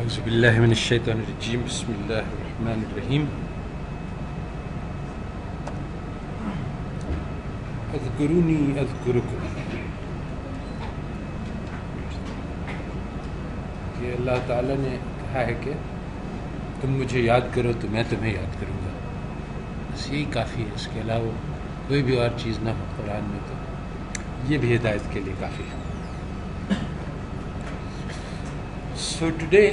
أعوذ بالله من الشيطان الرجيم بسم الله الرحمن الرحيم اذكروني اذكركم कि अल्लाह ताला ने कहा है कि तुम मुझे याद करो तो मैं तुम्हें याद करूँगा. बस यही काफ़ी है. इसके अलावा कोई भी और चीज़ ना हो कुरान में तो ये भी हिदायत के लिए काफ़ी है. So today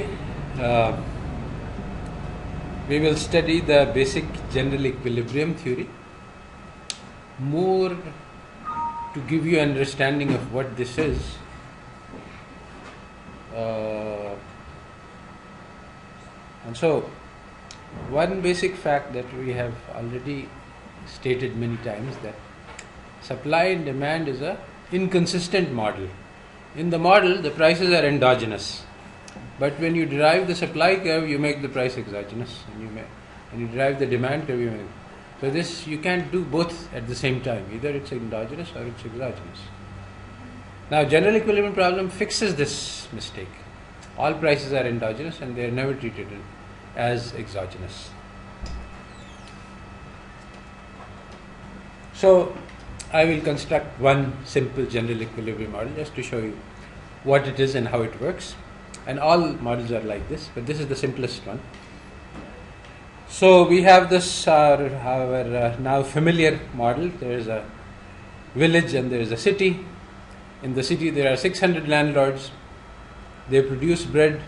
we will study the basic general equilibrium theory, more to give you an understanding of what this is. And so one basic fact that we have already stated many times, that supply and demand is a inconsistent model. In the model, the prices are endogenous. But when you derive the supply curve, you make the price exogenous. And you derive the demand curve, you make. So this, you can't do both at the same time. Either it's endogenous or it's exogenous. Now, general equilibrium problem fixes this mistake. All prices are endogenous and they are never treated as exogenous. So, I will construct one simple general equilibrium model just to show you what it is and how it works. And all models are like this, but this is the simplest one. So we have this our now familiar model. There is a village and there is a city. In the city there are 600 landlords. They produce bread.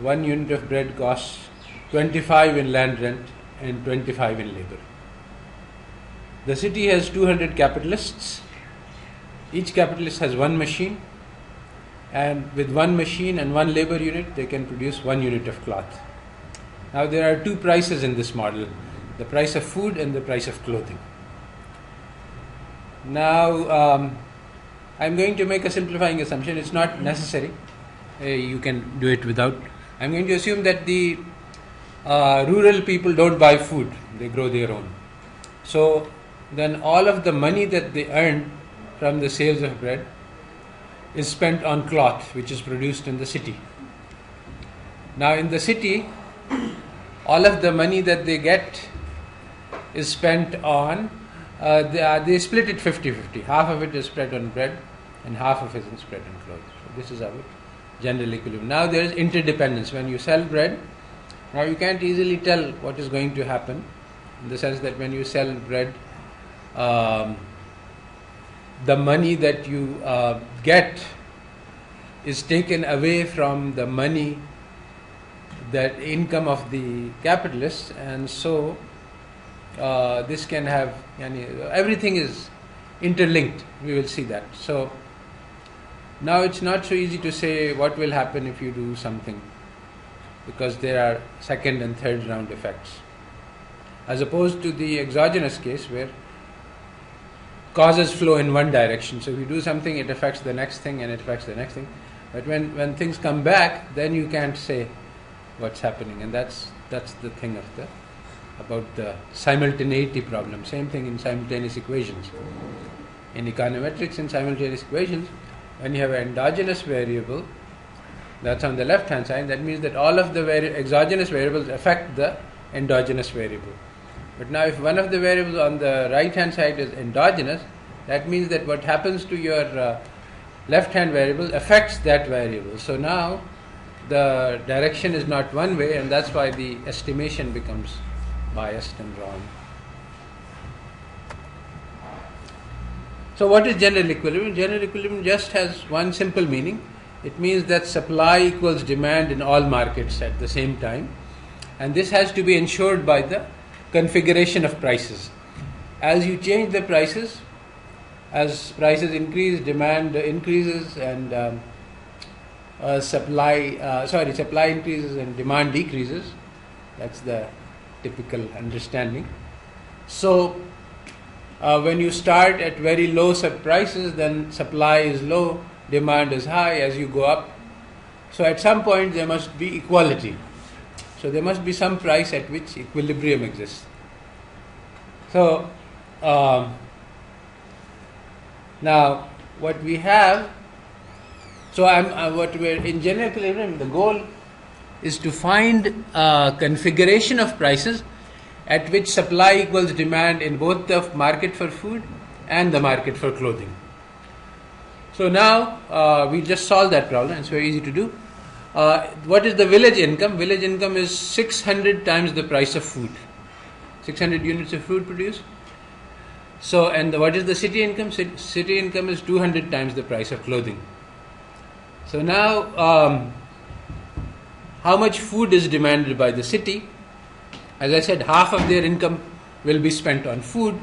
1 unit of bread costs 25 in land rent and 25 in labor. The city has 200 capitalists. Each capitalist has one machine. And with one machine and one labor unit, they can produce 1 unit of cloth. Now there are two prices in this model, the price of food and the price of clothing. Now I'm going to make a simplifying assumption. It's not necessary. You can do it without. I'm going to assume that the rural people don't buy food. They grow their own. So then all of the money that they earn from the sales of bread is spent on cloth, which is produced in the city. Now in the city, all of the money that they get is spent on, they split it 50-50. Half of it is spread on bread and half of it is spread on clothes. So this is our general equilibrium. Now there is interdependence. When you sell bread, now you can't easily tell what is going to happen, in the sense that when you sell bread, the money that you get is taken away from the money, that income of the capitalists, and so this can have, everything is interlinked. We will see that. So now it's not so easy to say what will happen if you do something, because there are second and third round effects, as opposed to the exogenous case where causes flow in one direction. So if you do something, it affects the next thing and it affects the next thing. But when things come back, then you can't say what's happening. And that's the thing about the simultaneity problem. Same thing in simultaneous equations. In econometrics, in simultaneous equations, when you have an endogenous variable, that's on the left hand side, that means that all of the exogenous variables affect the endogenous variable. But now if one of the variables on the right hand side is endogenous, that means that what happens to your left hand variable affects that variable. So now the direction is not one way, and that's why the estimation becomes biased and wrong. So what is general equilibrium? General equilibrium just has one simple meaning. It means that supply equals demand in all markets at the same time, and this has to be ensured by the configuration of prices. As you change the prices, as prices increase, demand increases, and supply increases and demand decreases. That's the typical understanding. So when you start at very low prices, then supply is low, demand is high. As you go up, so at some point there must be equality. So there must be some price at which equilibrium exists. So now what we have, so what we're in general equilibrium, the goal is to find a configuration of prices at which supply equals demand in both the market for food and the market for clothing. So now we just solve that problem. It's very easy to do. What is the village income? Village income is 600 times the price of food. 600 units of food produced. So, and what is the city income? City income is 200 times the price of clothing. So now, how much food is demanded by the city? As I said, half of their income will be spent on food.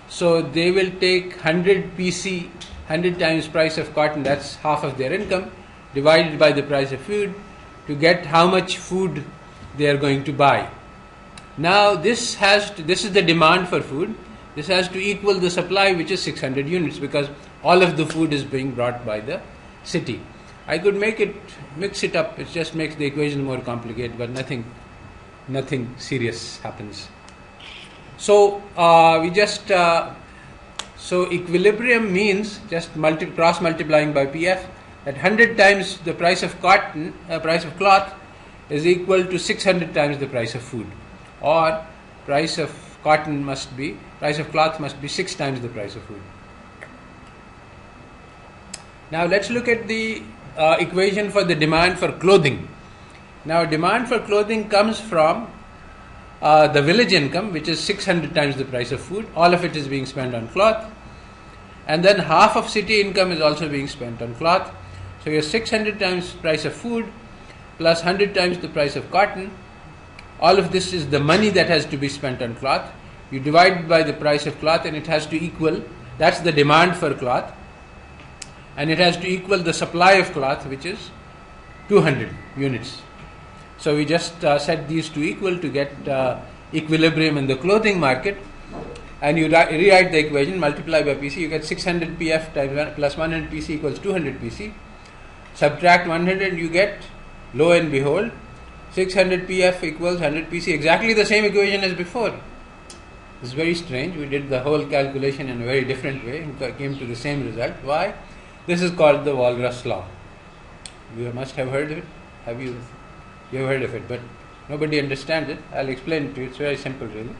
So they will take 100 PC, 100 times price of cotton, that's half of their income, divided by the price of food to get how much food they are going to buy. Now this is the demand for food. This has to equal the supply, which is 600 units, because all of the food is being brought by the city. I could mix it up. It just makes the equation more complicated, but nothing serious happens. So so equilibrium means just cross multiplying by PF. That 100 times the price of cotton, price of cloth, is equal to 600 times the price of food, or price of cloth must be 6 times the price of food. Now let's look at the equation for the demand for clothing. Now demand for clothing comes from the village income, which is 600 times the price of food. All of it is being spent on cloth, and then half of city income is also being spent on cloth. So your 600 times price of food plus 100 times the price of cotton. All of this is the money that has to be spent on cloth. You divide by the price of cloth, and it has to equal, that's the demand for cloth, and it has to equal the supply of cloth, which is 200 units. So we just set these two equal to get equilibrium in the clothing market, and you rewrite the equation, multiply by PC, you get 600 PF times 1 plus 100 PC equals 200 PC. Subtract 100, you get, lo and behold, 600 PF equals 100 PC, exactly the same equation as before. It's very strange. We did the whole calculation in a very different way and came to the same result. Why? This is called the Walras Law. You must have heard of it. You have heard of it, but nobody understands it. I'll explain it to you. It's very simple, really.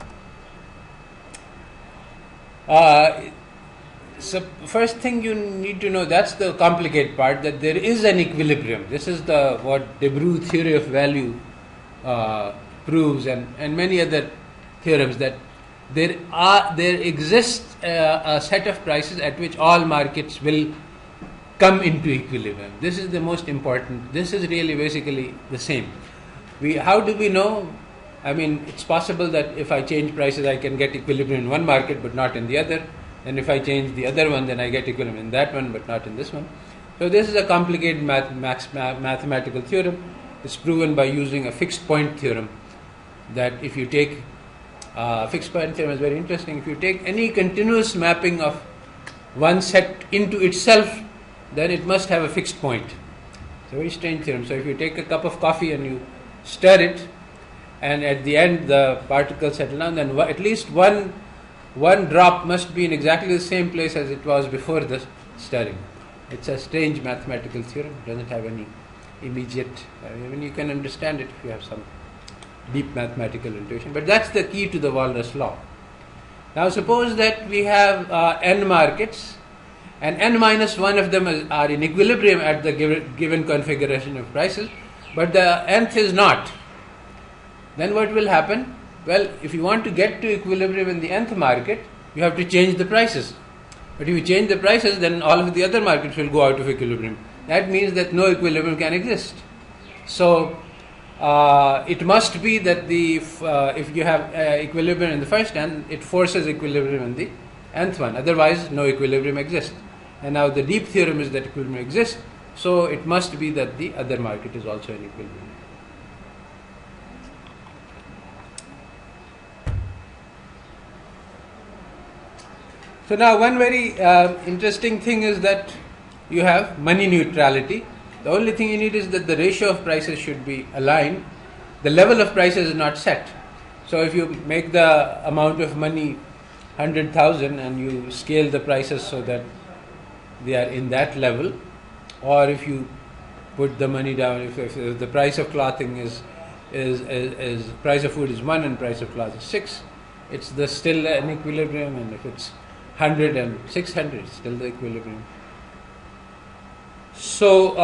So first thing you need to know, that's the complicated part, that there is an equilibrium. This is what De Broglie theory of value proves, and many other theorems, that there exists a set of prices at which all markets will come into equilibrium. This is the most important. This is really basically the same. How do we know? I mean, it's possible that if I change prices, I can get equilibrium in one market but not in the other. And if I change the other one, then I get equilibrium in that one but not in this one. So this is a complicated mathematical theorem. It's proven by using a fixed point theorem, that if you take fixed point theorem is very interesting. If you take any continuous mapping of one set into itself, then it must have a fixed point. It's a very strange theorem. So if you take a cup of coffee and you stir it, and at the end the particles settle down, then at least one drop must be in exactly the same place as it was before the stirring. It's a strange mathematical theorem. It doesn't have any immediate, you can understand it if you have some deep mathematical intuition. But that's the key to the Walras Law. Now suppose that we have n markets, and n minus 1 of them are in equilibrium at the given configuration of prices, but the nth is not. Then what will happen? Well, if you want to get to equilibrium in the nth market, you have to change the prices. But if you change the prices, then all of the other markets will go out of equilibrium. That means that no equilibrium can exist. So it must be that if you have equilibrium in the first n, it forces equilibrium in the nth one. Otherwise, no equilibrium exists. And now the deep theorem is that equilibrium exists, so it must be that the other market is also in equilibrium. So now one very interesting thing is that you have money neutrality. The only thing you need is that the ratio of prices should be aligned. The level of prices is not set. So if you make the amount of money 100,000 and you scale the prices so that they are in that level, or if you put the money down. If the price of clothing is price of food is 1 and price of cloth is 6, it's still an equilibrium, and if it's 100 and 600, it's still the equilibrium. So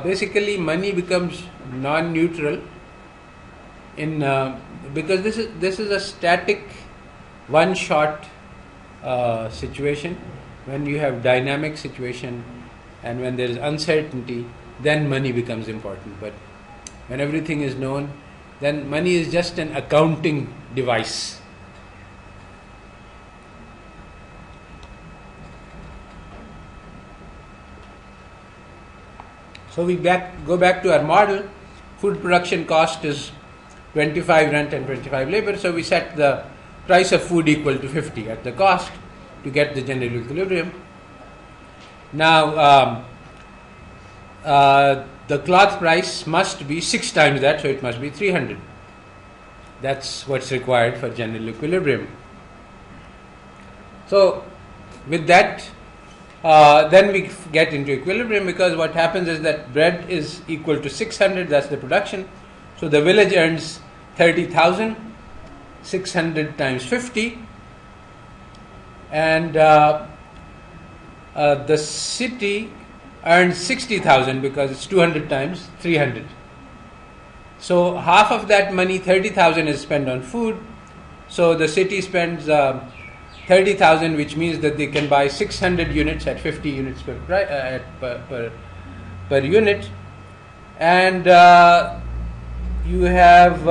basically money becomes non-neutral because this is a static one-shot situation. When you have dynamic situation and when there is uncertainty, then money becomes important. But when everything is known, then money is just an accounting device. So we go back to our model. Food production cost is 25 rent and 25 labor. So we set the price of food equal to 50 at the cost to get the general equilibrium. Now the cloth price must be 6 times that, so it must be 300. That's what's required for general equilibrium. So with that, then we get into equilibrium, because what happens is that bread is equal to 600, that's the production. So the village earns 30,000, 600 times 50, and the city earns 60,000 because it's 200 times 300. So half of that money, 30,000, is spent on food. So the city spends 30,000, which means that they can buy 600 units at 50 units per unit. And you have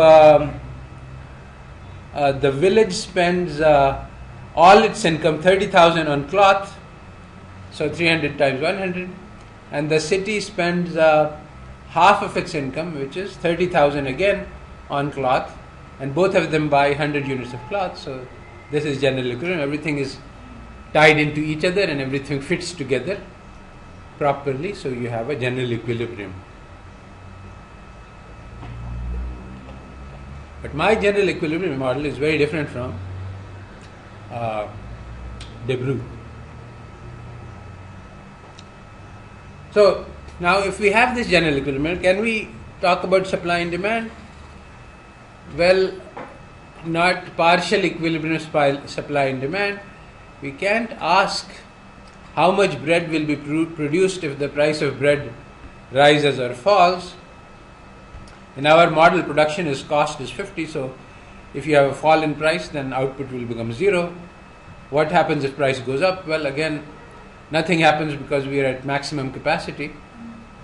the village spends all its income, 30,000, on cloth, so 300 times 100, and the city spends half of its income, which is 30,000 again, on cloth, and both of them buy 100 units of cloth. So this is general equilibrium. Everything is tied into each other and everything fits together properly, so you have a general equilibrium. But my general equilibrium model is very different from De Broglie. So now, if we have this general equilibrium, can we talk about supply and demand? Well, not partial equilibrium supply and demand. We can't ask how much bread will be produced if the price of bread rises or falls. In our model, production cost is 50, so if you have a fall in price, then output will become 0. What happens if price goes up? Well, again, nothing happens because we are at maximum capacity.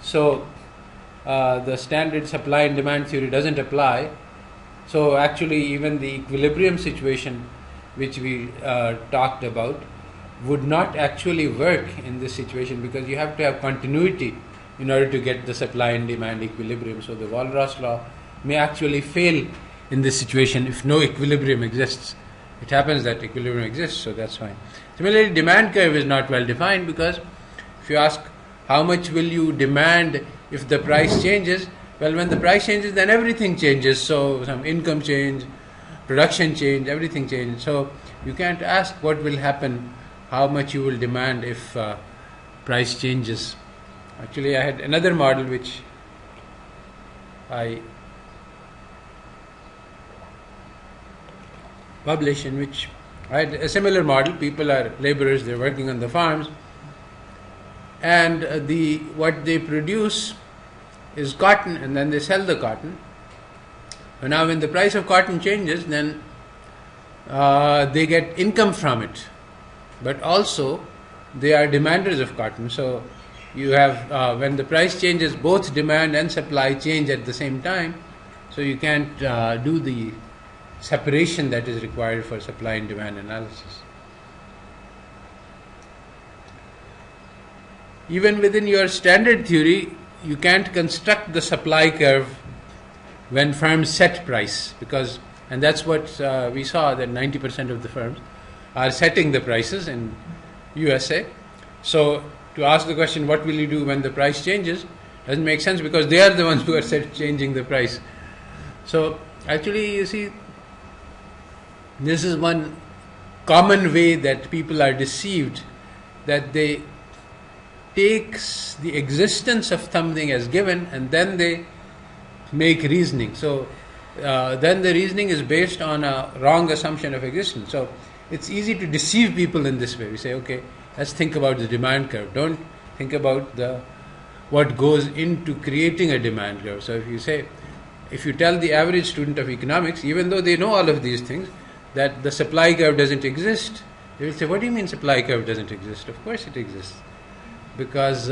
So the standard supply and demand theory doesn't apply. So actually, even the equilibrium situation which we talked about would not actually work in this situation, because you have to have continuity in order to get the supply and demand equilibrium. So the Walras Law may actually fail in this situation if no equilibrium exists. It happens that equilibrium exists, so that's fine. Similarly, demand curve is not well defined, because if you ask how much will you demand if the price changes, well, when the price changes, then everything changes. So some income change, production change, everything changes. So you can't ask what will happen, how much you will demand if price changes. Actually, I had another model which I published, in which I had a similar model. People are laborers, they're working on the farms, and what they produce is cotton, and then they sell the cotton. And now when the price of cotton changes, then they get income from it, but also they are demanders of cotton. So you have, when the price changes, both demand and supply change at the same time, so you can't do the separation that is required for supply and demand analysis. Even within your standard theory, you can't construct the supply curve when firms set price, and that's what we saw, that 90% of the firms are setting the prices in USA. So to ask the question, what will you do when the price changes, doesn't make sense, because they are the ones who are changing the price. So actually, you see, this is one common way that people are deceived, that they takes the existence of something as given, and then they make reasoning. So then the reasoning is based on a wrong assumption of existence. So it's easy to deceive people in this way. We say, okay, let's think about the demand curve. Don't think about what goes into creating a demand curve. So if you tell the average student of economics, even though they know all of these things, that the supply curve doesn't exist, they will say, what do you mean supply curve doesn't exist? Of course it exists. Because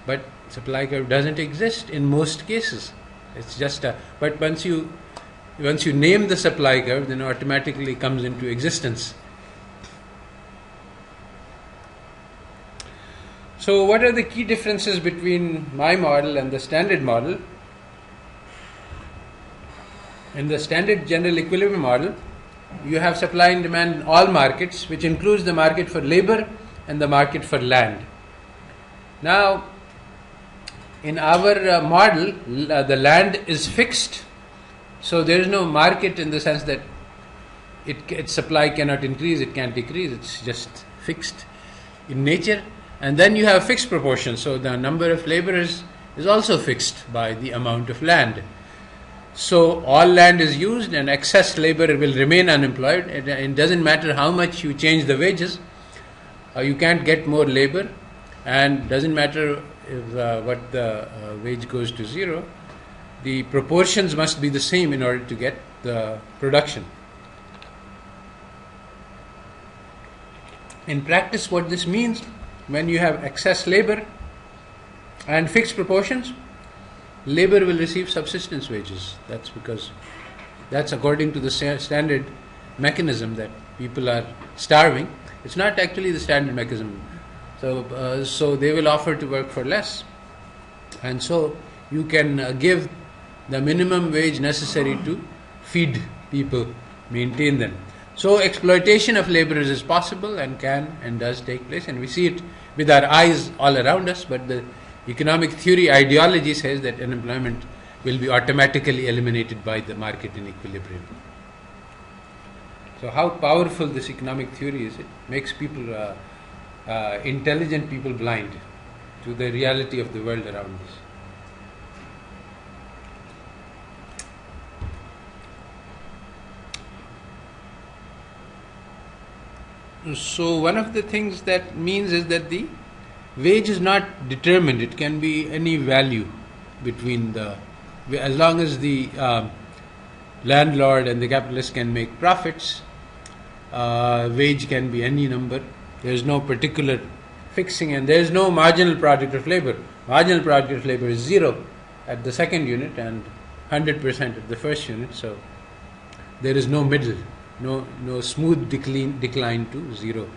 but supply curve doesn't exist in most cases. It's just but once you name the supply curve, then it automatically comes into existence. So what are the key differences between my model and the standard model? In the standard general equilibrium model, you have supply and demand in all markets, which includes the market for labor and the market for land. Now, in our model, the land is fixed, so there is no market in the sense that its supply cannot increase, it can't decrease, it's just fixed in nature. And then you have fixed proportions, so the number of laborers is also fixed by the amount of land. So all land is used and excess labor will remain unemployed. It doesn't matter how much you change the wages, you can't get more labor, and doesn't matter if what the wage goes to zero, the proportions must be the same in order to get the production. In practice, what this means, when you have excess labor and fixed proportions, labor will receive subsistence wages. That's according to the standard mechanism that people are starving. It's not actually the standard mechanism. So they will offer to work for less. And so you can give the minimum wage necessary to feed people, maintain them. So exploitation of laborers is possible and can and does take place, and we see it with our eyes all around us, but the economic theory ideology says that unemployment will be automatically eliminated by the market in equilibrium. So how powerful this economic theory is, it makes people, intelligent people, blind to the reality of the world around us. So one of the things that means is that the wage is not determined. It can be any value between as long as the landlord and the capitalist can make profits, wage can be any number. There is no particular fixing, and there is no marginal product of labor. Marginal product of labor is zero at the second unit and 100% at the first unit. So there is no middle. No smooth decline to zero,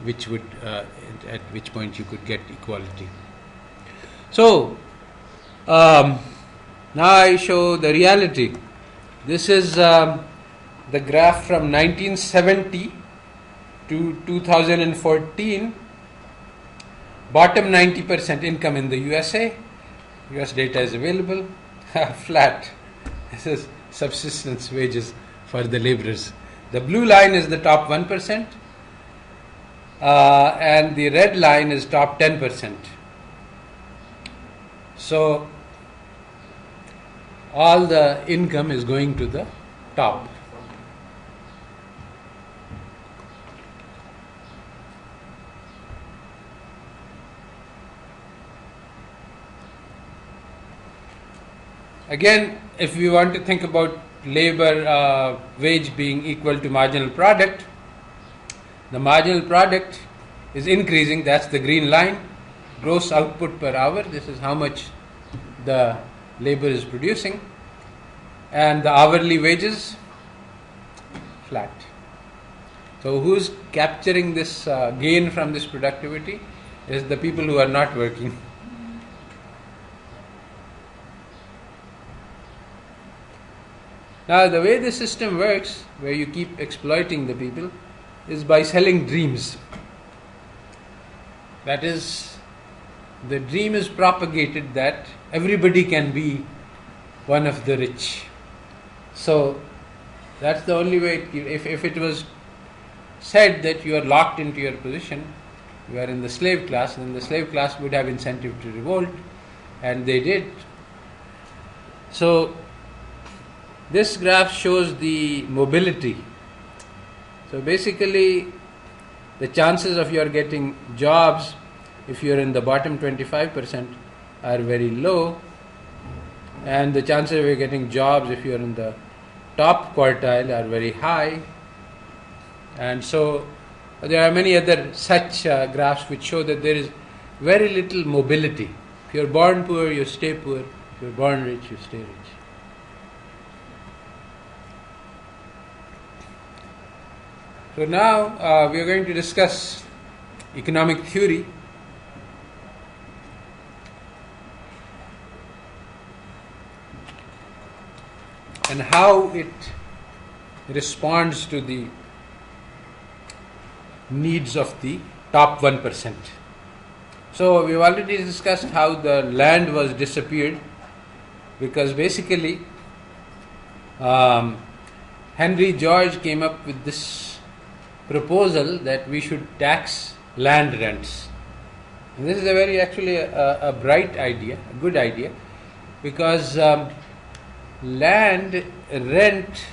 which would at which point you could get equality. So now I show the reality. This is the graph from 1970 to 2014. Bottom 90% income in the USA. US data is available. Flat. This is subsistence wages for the laborers. The blue line is the top 1%, and the red line is top 10%. So all the income is going to the top. Again, if we want to think about labor wage being equal to marginal product, the marginal product is increasing, that's the green line, gross output per hour, this is how much the labor is producing, and the hourly wages, flat. So who's capturing this gain from this productivity is the people who are not working. Now, the way the system works, where you keep exploiting the people, is by selling dreams. That is, the dream is propagated that everybody can be one of the rich. So, that's the only way. If it was said that you are locked into your position, you are in the slave class, then the slave class would have incentive to revolt, and they did. So this graph shows the mobility. So basically, the chances of your getting jobs if you are in the bottom 25% are very low, and the chances of you getting jobs if you are in the top quartile are very high. And so there are many other such graphs which show that there is very little mobility. If you are born poor, you stay poor. If you are born rich, you stay rich. So now we are going to discuss economic theory. And how it responds to the needs of the top 1%. So we've already discussed how the land was disappeared, because basically Henry George came up with this proposal that we should tax land rents. And this is a very a bright idea, a good idea, because land rent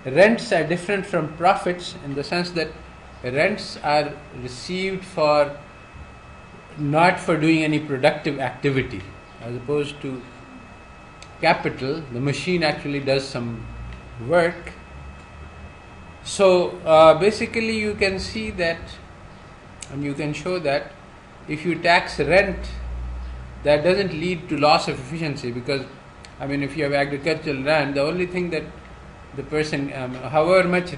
rents are different from profits in the sense that rents are received for not for doing any productive activity, as opposed to capital. The machine actually does some work. So basically you can see that, and you can show that if you tax rent, that doesn't lead to loss of efficiency, because if you have agricultural land, the only thing that the person, however much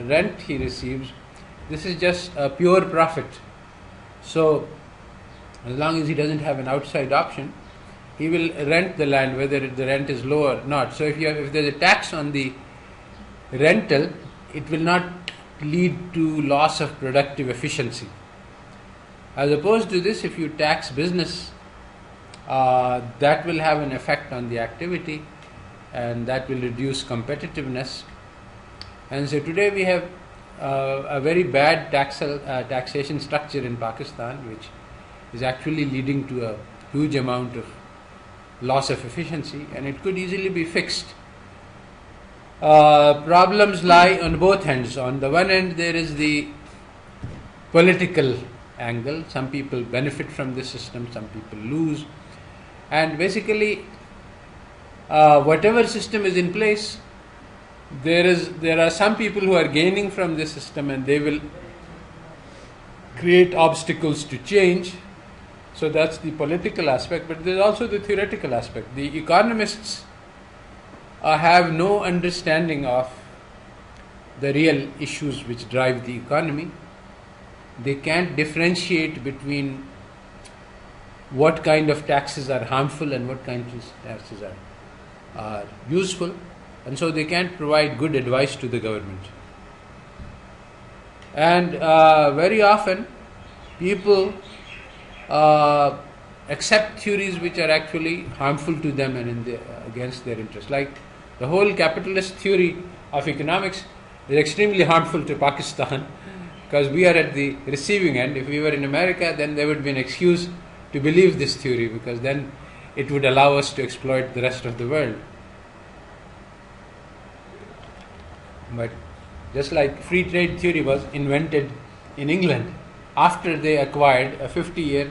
rent he receives, this is just a pure profit. So as long as he doesn't have an outside option, he will rent the land whether the rent is low or not. So if there's a tax on the rental, it will not lead to loss of productive efficiency. As opposed to this, if you tax business, that will have an effect on the activity, and that will reduce competitiveness. And so today we have a very bad taxation structure in Pakistan, which is actually leading to a huge amount of loss of efficiency, and it could easily be fixed. Problems lie on both ends. On the one end, there is the political angle. Some people benefit from this system, some people lose. And basically, whatever system is in place, there are some people who are gaining from this system, and they will create obstacles to change. So that's the political aspect, but there's also the theoretical aspect. The economists have no understanding of the real issues which drive the economy. They can't differentiate between what kind of taxes are harmful and what kinds of taxes are useful, and so they can't provide good advice to the government. And very often people accept theories which are actually harmful to them and against their interest. Like the whole capitalist theory of economics is extremely harmful to Pakistan, because we are at the receiving end. If we were in America, then there would be an excuse to believe this theory, because then it would allow us to exploit the rest of the world. But just like free trade theory was invented in England after they acquired a 50-year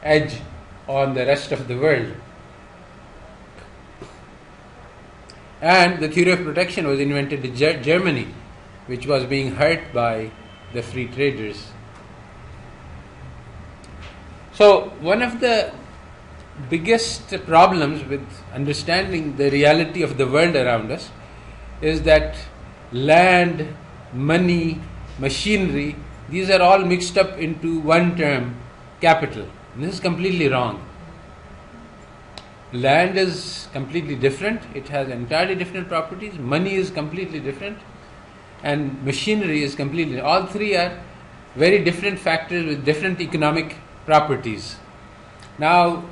edge on the rest of the world. And the theory of protection was invented in Germany, which was being hurt by the free traders. So one of the biggest problems with understanding the reality of the world around us is that land, money, machinery, these are all mixed up into one term, capital. And this is completely wrong. Land is completely different. It has entirely different properties. Money is completely different. And machinery is completely... All three are very different factors with different economic properties. Now,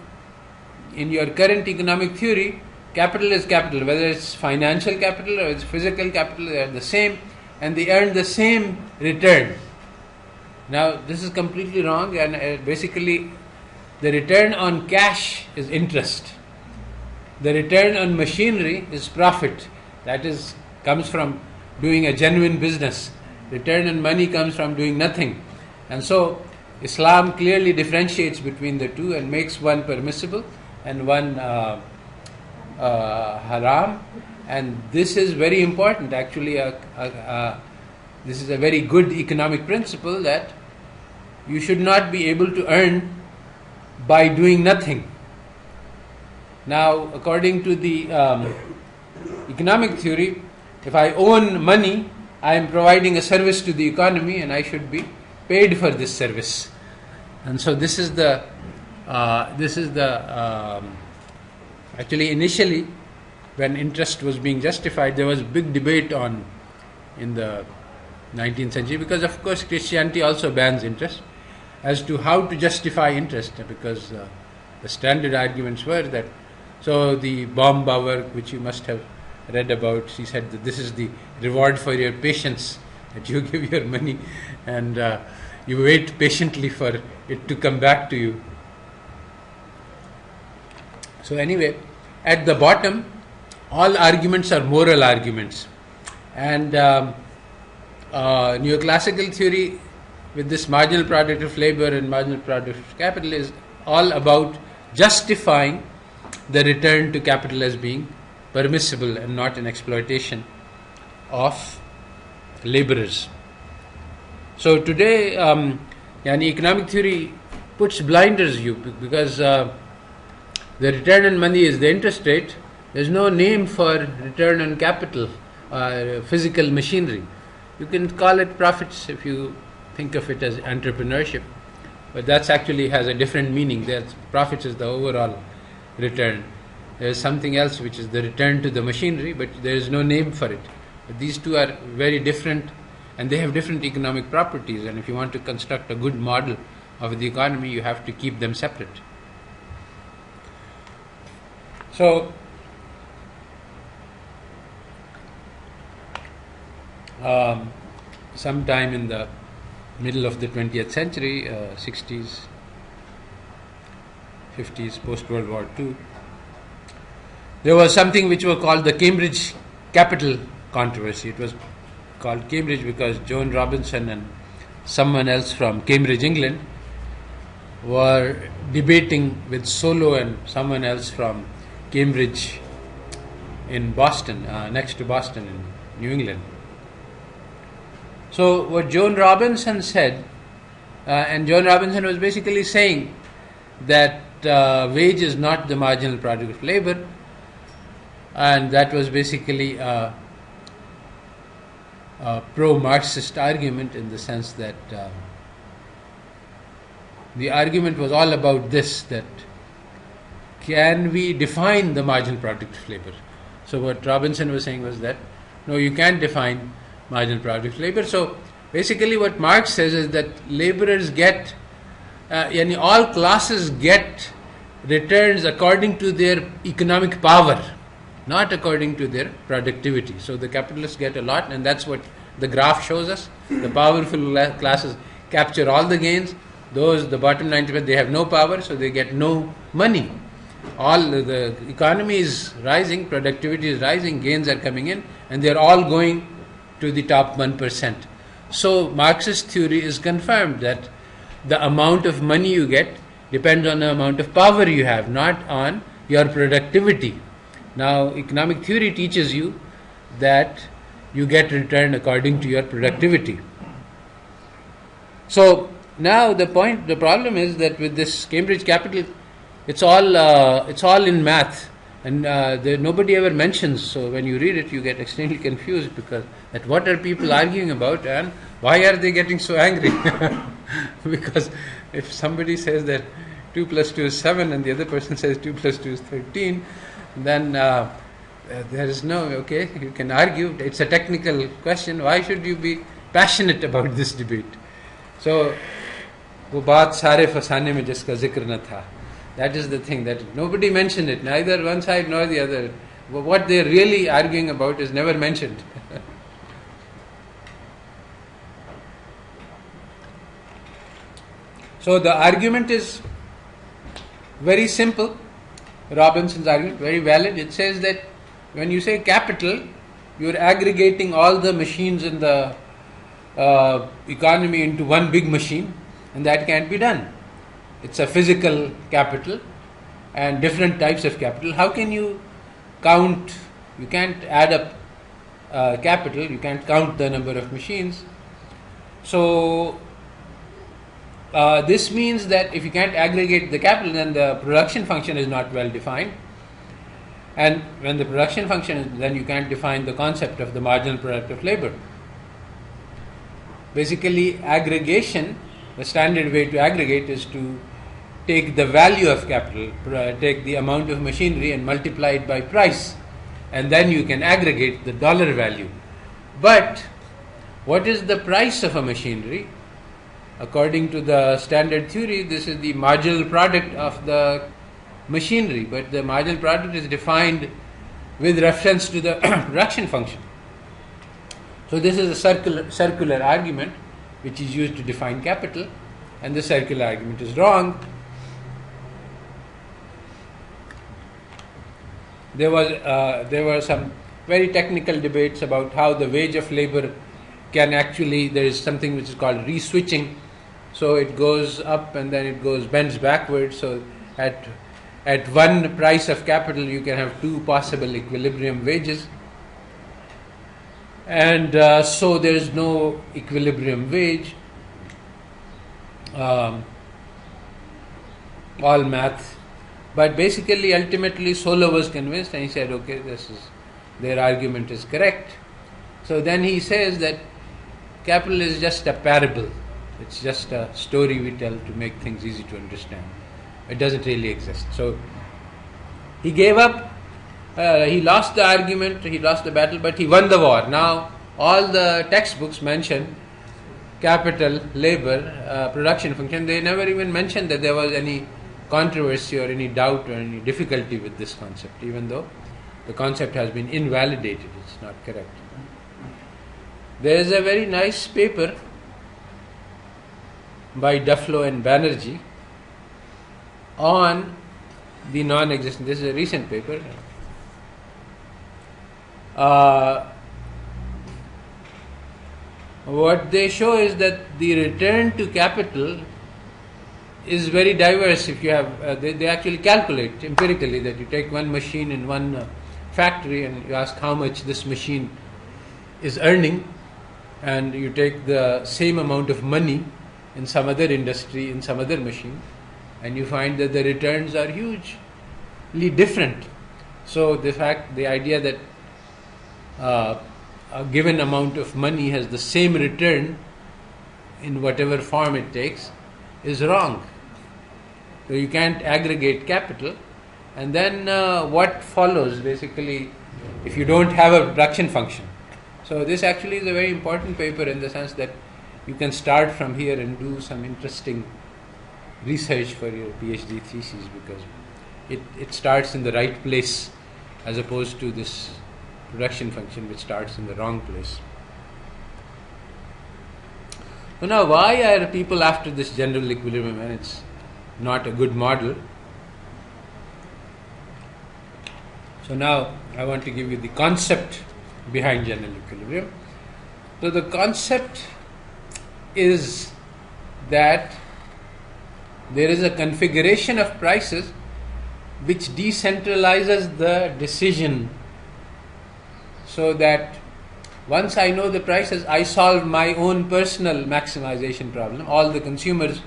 in your current economic theory, capital is capital. Whether it's financial capital or it's physical capital, they are the same. and they earn the same return. Now, this is completely wrong, and basically the return on cash is interest. The return on machinery is profit. That is, comes from doing a genuine business. Return on money comes from doing nothing. And so, Islam clearly differentiates between the two and makes one permissible and one haram. And this is very important. Actually, this is a very good economic principle, that you should not be able to earn by doing nothing. Now, according to the economic theory, if I own money, I am providing a service to the economy and I should be paid for this service. And so this is the actually initially, when interest was being justified, there was a big debate in the 19th century, because of course Christianity also bans interest, as to how to justify interest, because the standard arguments were that, so the Baumbauer, which you must have read about, she said that this is the reward for your patience, that you give your money and you wait patiently for it to come back to you. So anyway, at the bottom, all arguments are moral arguments, and neoclassical theory with this marginal product of labor and marginal product of capital is all about justifying the return to capital as being permissible and not an exploitation of laborers. So today, economic theory puts blinders you, because the return on money is the interest rate. There's no name for return on capital, physical machinery. You can call it profits if you think of it as entrepreneurship, but that actually has a different meaning. Profits is the overall return. There is something else which is the return to the machinery, but there is no name for it. But these two are very different, and they have different economic properties, and if you want to construct a good model of the economy, you have to keep them separate. So, sometime in the middle of the 20th century, 60s, 50s, post-World War II, there was something which was called the Cambridge Kapital controversy. It was called Cambridge because Joan Robinson and someone else from Cambridge, England, were debating with Solow and someone else from Cambridge in Boston, next to Boston in New England. So what Joan Robinson said, and Joan Robinson was basically saying that wage is not the marginal product of labor, and that was basically a pro-Marxist argument, in the sense that the argument was all about this, that can we define the marginal product of labor? So what Robinson was saying was that no, you can't define marginal product of labor. So basically what Marx says is that laborers get, all classes get returns according to their economic power, not according to their productivity. So the capitalists get a lot, and that's what the graph shows us. The powerful classes capture all the gains. Those, the bottom 90%, they have no power, so they get no money. All the economy is rising, productivity is rising, gains are coming in, and they are all going to the top 1%. So Marxist theory is confirmed that the amount of money you get depends on the amount of power you have, not on your productivity. Now, economic theory teaches you that you get returned according to your productivity. So now the problem is that with this Cambridge Capital, it's all in math, and nobody ever mentions. So when you read it, you get extremely confused, because that what are people arguing about, and why are they getting so angry? Because if somebody says that 2 plus 2 is 7, and the other person says 2 plus 2 is 13, then there is no, okay, you can argue. It's a technical question. Why should you be passionate about this debate? So, वो बात सारे फसाने में जिसका जिक्र न था. That is the thing, that nobody mentioned it, neither one side nor the other. What they are really arguing about is never mentioned. So the argument is very simple. Robinson's argument, very valid. It says that when you say capital, you're aggregating all the machines in the economy into one big machine, and that can't be done. It's a physical capital and different types of capital. How can you count? You can't add up capital, you can't count the number of machines. So this means that if you can't aggregate the capital, then the production function is not well defined. And when the production function is, then you can't define the concept of the marginal product of labor. Basically, aggregation, the standard way to aggregate is to take the value of capital, take the amount of machinery and multiply it by price, and then you can aggregate the dollar value. But what is the price of a machinery? According to the standard theory, this is the marginal product of the machinery, but the marginal product is defined with reference to the production function. So this is a circular argument which is used to define capital, and the circular argument is wrong. There were some very technical debates about how the wage of labor can actually, there is something which is called re-switching. So it goes up and then it bends backwards. So at one price of capital you can have two possible equilibrium wages. And so there is no equilibrium wage. All math. But basically, ultimately, Solow was convinced and he said, okay, their argument is correct. So then he says that capital is just a parable. It's just a story we tell to make things easy to understand. It doesn't really exist. So he gave up. He lost the argument, he lost the battle, but he won the war. Now, all the textbooks mention capital, labor, production function. They never even mentioned that there was any controversy or any doubt or any difficulty with this concept, even though the concept has been invalidated. It's not correct. There is a very nice paper by Duflo and Banerjee on the non-existent. This is a recent paper. What they show is that the return to capital is very diverse. If you have, they actually calculate empirically that you take one machine in one factory and you ask how much this machine is earning, and you take the same amount of money in some other industry, in some other machine, and you find that the returns are hugely different. So the idea that a given amount of money has the same return in whatever form it takes is wrong. So you can't aggregate capital. And then what follows, basically, if you don't have a production function. So this actually is a very important paper in the sense that you can start from here and do some interesting research for your PhD thesis, because it starts in the right place as opposed to this production function which starts in the wrong place. So now, why are people after this general equilibrium when it's not a good model? So now I want to give you the concept behind general equilibrium. So the concept is that there is a configuration of prices which decentralizes the decision, so that once I know the prices, I solve my own personal maximization problem. All the consumers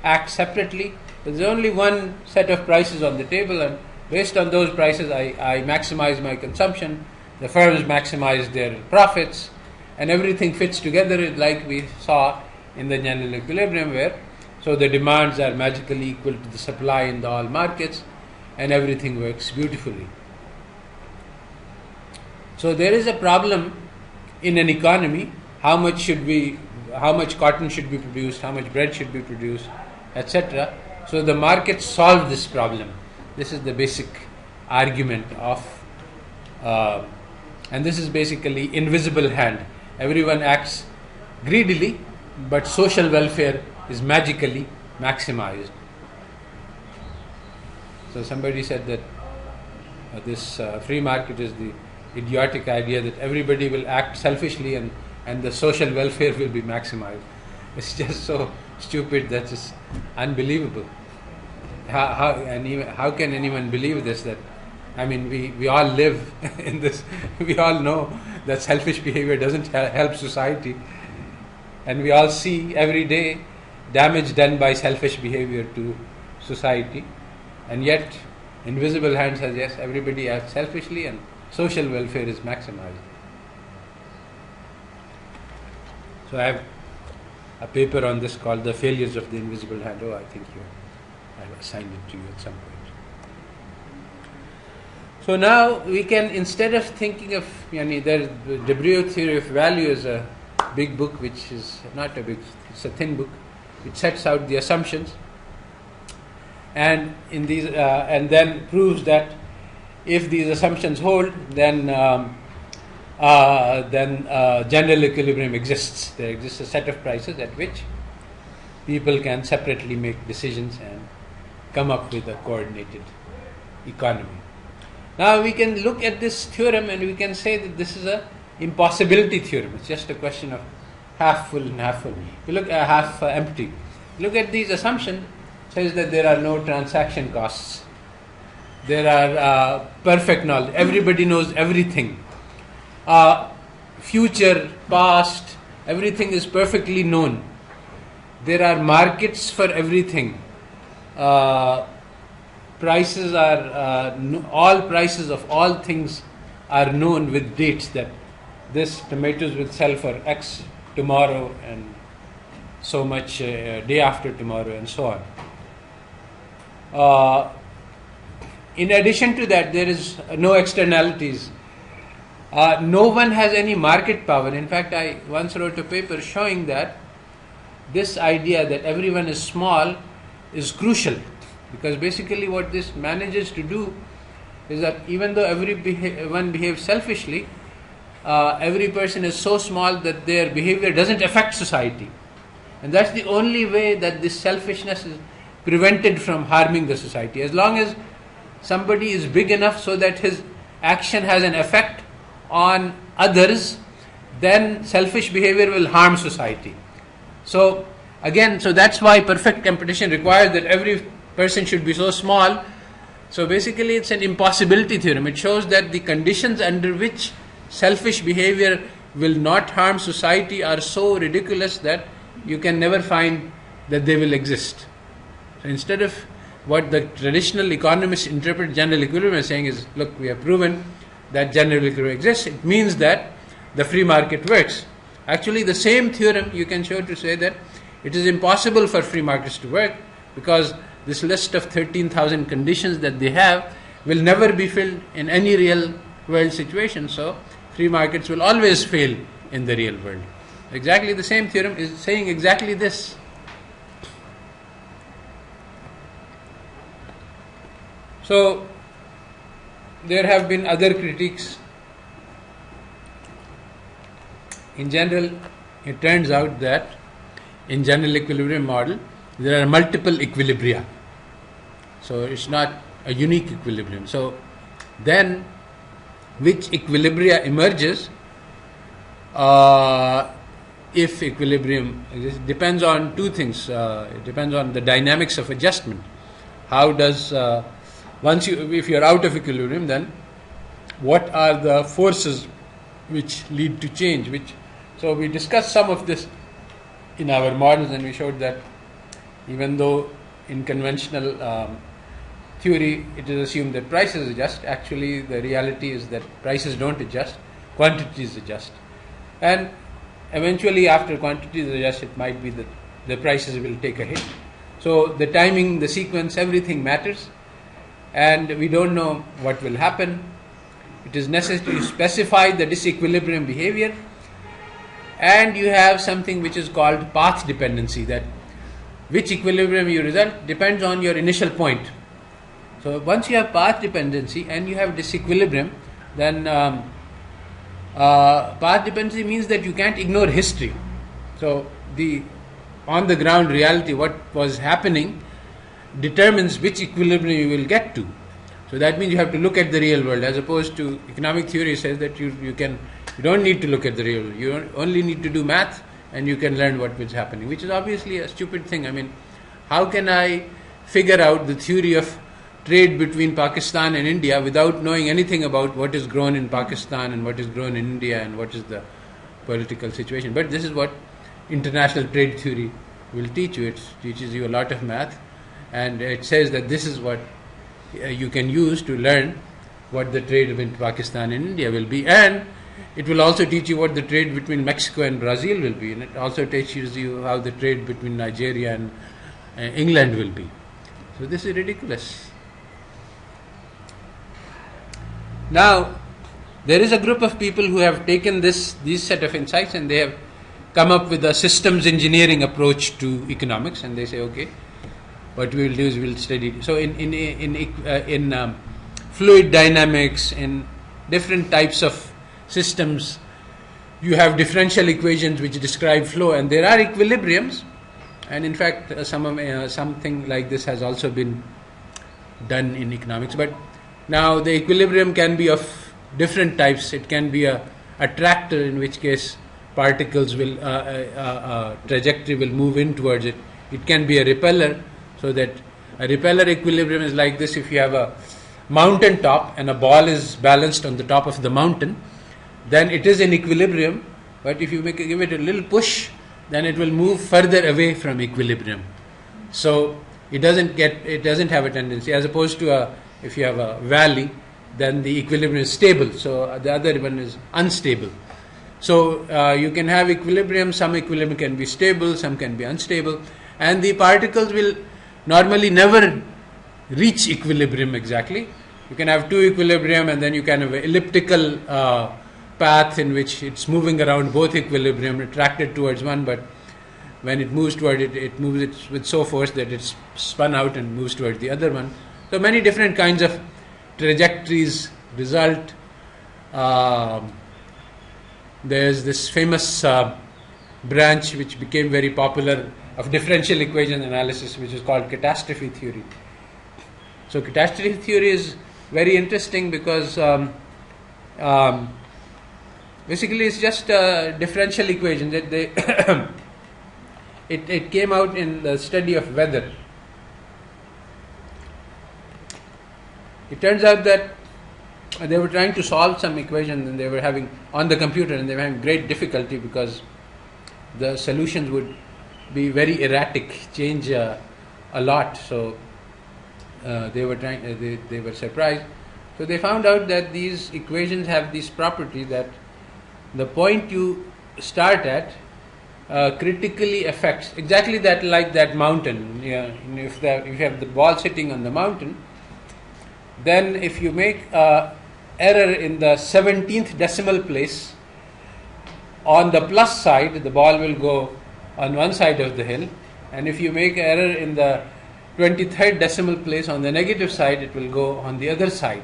act separately. There's only one set of prices on the table, and based on those prices I maximize my consumption. The firms maximize their profits, and everything fits together like we saw in the general equilibrium, where so the demands are magically equal to the supply in the all markets, and everything works beautifully. So there is a problem in an economy: how much cotton should be produced, how much bread should be produced, etc. So the markets solve this problem. This is the basic argument of, and this is basically invisible hand. Everyone acts greedily, but social welfare is magically maximized. So somebody said that this free market is the idiotic idea that everybody will act selfishly and the social welfare will be maximized. It's just so stupid that it's unbelievable. How can anyone believe this? That, I mean, we all live in this. We all know that selfish behavior doesn't help society, and we all see every day damage done by selfish behavior to society, and yet invisible hand says yes, everybody acts selfishly and social welfare is maximized. So I have a paper on this called The Failures of the Invisible Hand. Oh, I think I've assigned it to you at some point. So now we can, instead of thinking of, the Debreu theory of value is a big book, which is not a big, it's a thin book, which sets out the assumptions, and in these, and then proves that if these assumptions hold, then general equilibrium exists. There exists a set of prices at which people can separately make decisions and come up with a coordinated economy. Now we can look at this theorem and we can say that this is a impossibility theorem. It's just a question of half full and half full. You look at half empty. Look at these assumptions. It says that there are no transaction costs. There are perfect knowledge. Everybody knows everything. Future, past, everything is perfectly known. There are markets for everything. Prices are all prices of all things are known with dates, that this tomatoes will sell for X tomorrow and so much day after tomorrow and so on. In addition to that, there is no externalities. No one has any market power. In fact, I once wrote a paper showing that this idea that everyone is small is crucial, because basically what this manages to do is that even though everyone behaves selfishly, every person is so small that their behavior doesn't affect society. And that's the only way that this selfishness is prevented from harming the society. As long as somebody is big enough so that his action has an effect on others, then selfish behavior will harm society. So again, so that's why perfect competition requires that every person should be so small. So basically it's an impossibility theorem. It shows that the conditions under which selfish behavior will not harm society are so ridiculous that you can never find that they will exist. So instead of what the traditional economists interpret general equilibrium as saying is, look, we have proven that general equilibrium exists, it means that the free market works. Actually, the same theorem you can show to say that it is impossible for free markets to work, because this list of 13,000 conditions that they have will never be filled in any real world situation. So free markets will always fail in the real world. Exactly the same theorem is saying exactly this. So there have been other critiques. In general, it turns out that in general equilibrium model, there are multiple equilibria. So it's not a unique equilibrium. So then, which equilibria emerges if equilibrium exists, depends on two things. It depends on the dynamics of adjustment. How does if you're out of equilibrium, then what are the forces which lead to change? So we discussed some of this in our models, and we showed that even though in conventional theory it is assumed that prices adjust, actually the reality is that prices don't adjust, quantities adjust. And eventually after quantities adjust, it might be that the prices will take a hit. So the timing, the sequence, everything matters, and we don't know what will happen. It is necessary to specify the disequilibrium behavior, and you have something which is called path dependency, that which equilibrium you result depends on your initial point. So once you have path dependency and you have disequilibrium, then path dependency means that you can't ignore history. So the on the ground reality, what was happening, determines which equilibrium you will get to. So that means you have to look at the real world, as opposed to economic theory says that you don't need to look at the real world. You only need to do math and you can learn what is happening, which is obviously a stupid thing. I mean, how can I figure out the theory of trade between Pakistan and India without knowing anything about what is grown in Pakistan and what is grown in India and what is the political situation? But this is what international trade theory will teach you. It teaches you a lot of math, and it says that this is what you can use to learn what the trade between Pakistan and India will be, and it will also teach you what the trade between Mexico and Brazil will be, and it also teaches you how the trade between Nigeria and England will be. So this is ridiculous. Now, there is a group of people who have taken these set of insights and they have come up with a systems engineering approach to economics, and they say, okay, what we will do is we will study. So in fluid dynamics, in different types of systems, you have differential equations which describe flow, and there are equilibriums. And in fact, something like this has also been done in economics. But now the equilibrium can be of different types. It can be a attractor, in which case particles will trajectory will move in towards it. It can be a repeller, so that a repeller equilibrium is like this. If you have a mountain top and a ball is balanced on the top of the mountain, then it is in equilibrium. But if you give it a little push, then it will move further away from equilibrium. So it doesn't have a tendency, as opposed to if you have a valley, then the equilibrium is stable. So the other one is unstable. So you can have equilibrium. Some equilibrium can be stable, some can be unstable, and the particles will normally never reach equilibrium exactly. You can have two equilibrium, and then you can have an elliptical path in which it's moving around both equilibrium, attracted towards one, but when it moves toward it, it moves it with so force that it's spun out and moves toward the other one. So many different kinds of trajectories result. There's this famous branch which became very popular of differential equation analysis, which is called catastrophe theory. So catastrophe theory is very interesting because basically it's just differential equations. It came out in the study of weather. It turns out that they were trying to solve some equation, and they were having on the computer, and they were having great difficulty because the solutions would be very erratic, change a lot. So they were surprised. So they found out that these equations have this property that the point you start at critically affects exactly that, like that mountain. If you have the ball sitting on the mountain, then if you make error in the 17th decimal place, on the plus side, the ball will go on one side of the hill, and if you make error in the 23rd decimal place, on the negative side, it will go on the other side.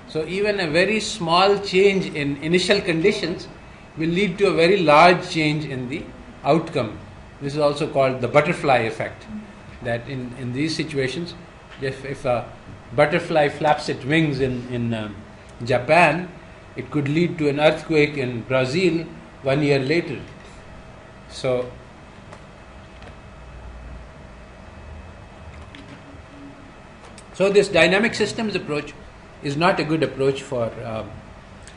So even a very small change in initial conditions will lead to a very large change in the outcome. This is also called the butterfly effect, that in these situations, if a butterfly flaps its wings in Japan, it could lead to an earthquake in Brazil 1 year later. So this dynamic systems approach is not a good approach for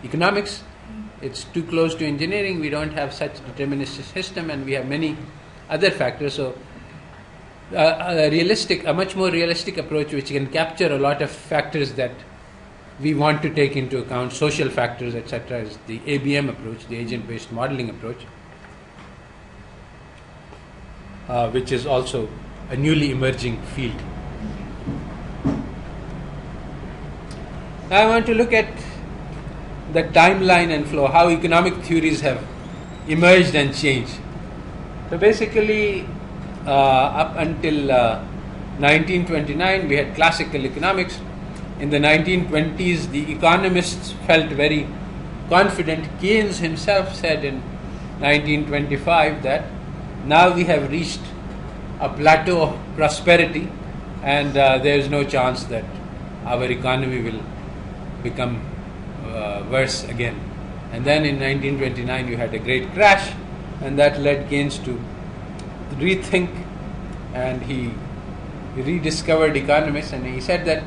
economics. It's too close to engineering. We don't have such deterministic system, and we have many other factors. So a much more realistic approach, which can capture a lot of factors that we want to take into account, social factors, etc., is the ABM approach, the agent-based modeling approach, which is also a newly emerging field. Now I want to look at the timeline and flow, how economic theories have emerged and changed. So basically, up until 1929, we had classical economics. In the 1920s, the economists felt very confident. Keynes himself said in 1925 that now we have reached a plateau of prosperity, and there is no chance that our economy will become worse again. And then in 1929 you had a great crash, and that led Keynes to rethink, and he rediscovered economics, and he said that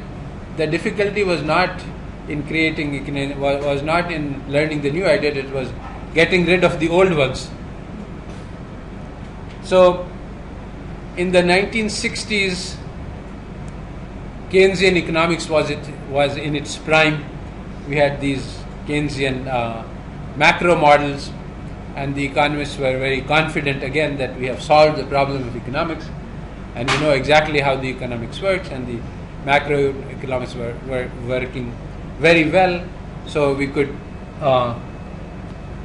the difficulty was not in creating, was not in learning the new ideas, it was getting rid of the old ones. So in the 1960s, Keynesian economics was in its prime. We had these Keynesian macro models, and the economists were very confident again that we have solved the problem of economics, and we know exactly how the economics works, and the macroeconomics were working very well, so we could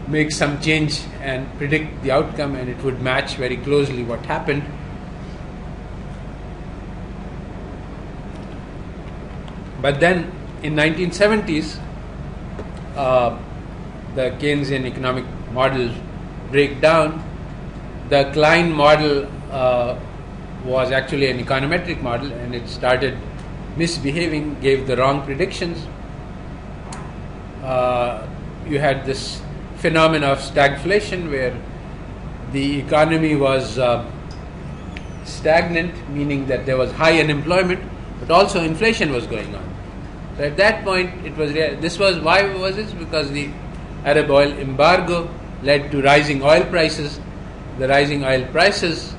make some change and predict the outcome, and it would match very closely what happened. But then in 1970s, the Keynesian economic models break down. The Klein model was actually an econometric model, and it started misbehaving, gave the wrong predictions. You had this phenomena of stagflation, where the economy was stagnant, meaning that there was high unemployment, but also inflation was going on. So at that point, why was this? Because the Arab oil embargo led to rising oil prices. The rising oil prices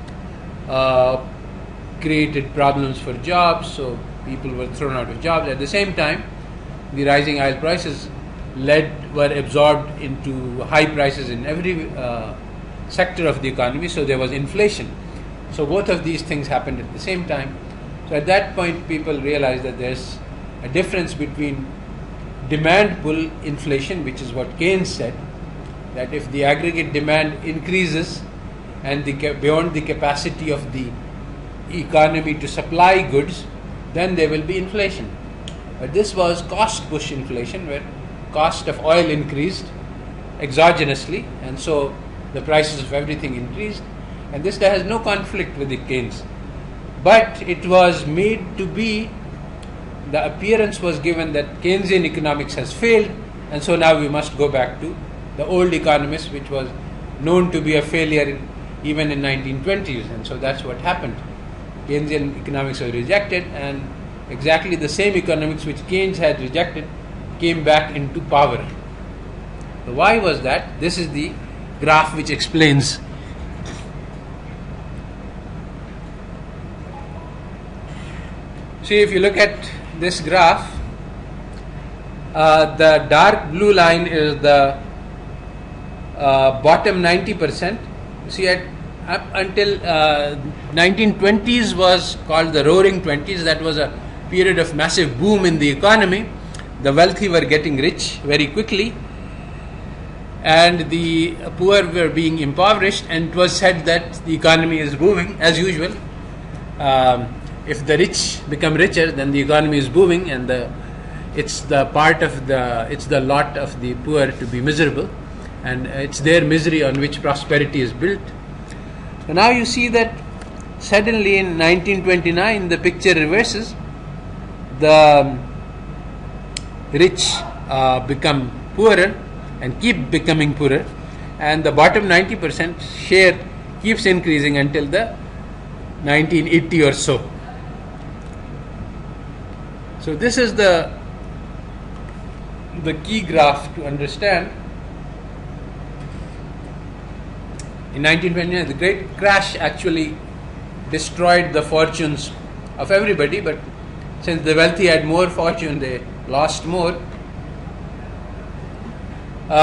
created problems for jobs, so people were thrown out of jobs. At the same time, the rising oil prices were absorbed into high prices in every sector of the economy, so there was inflation. So both of these things happened at the same time. So at that point, people realized that there's a difference between demand pull inflation, which is what Keynes said, that if the aggregate demand increases and beyond the capacity of the economy to supply goods, then there will be inflation. But this was cost push inflation, where cost of oil increased exogenously, and so the prices of everything increased, and this has no conflict with the Keynes. But it was made to be, the appearance was given that Keynesian economics has failed, and so now we must go back to the old economists, which was known to be a failure even in 1920s, and so that's what happened. Keynesian economics was rejected, and exactly the same economics which Keynes had rejected came back into power. So why was that? This is the graph which explains. See, if you look at this graph, the dark blue line is the bottom 90%. You see, up until 1920s was called the Roaring Twenties. That was a period of massive boom in the economy. The wealthy were getting rich very quickly, and the poor were being impoverished, and it was said that the economy is booming as usual. If the rich become richer, then the economy is booming, and it's the lot of the poor to be miserable, and it's their misery on which prosperity is built. So now you see that suddenly in 1929 the picture reverses. The rich become poorer and keep becoming poorer, and the bottom 90% share keeps increasing until the 1980 or so. So this is the key graph to understand. In 1929, the great crash actually destroyed the fortunes of everybody, but since the wealthy had more fortune, they lost more. In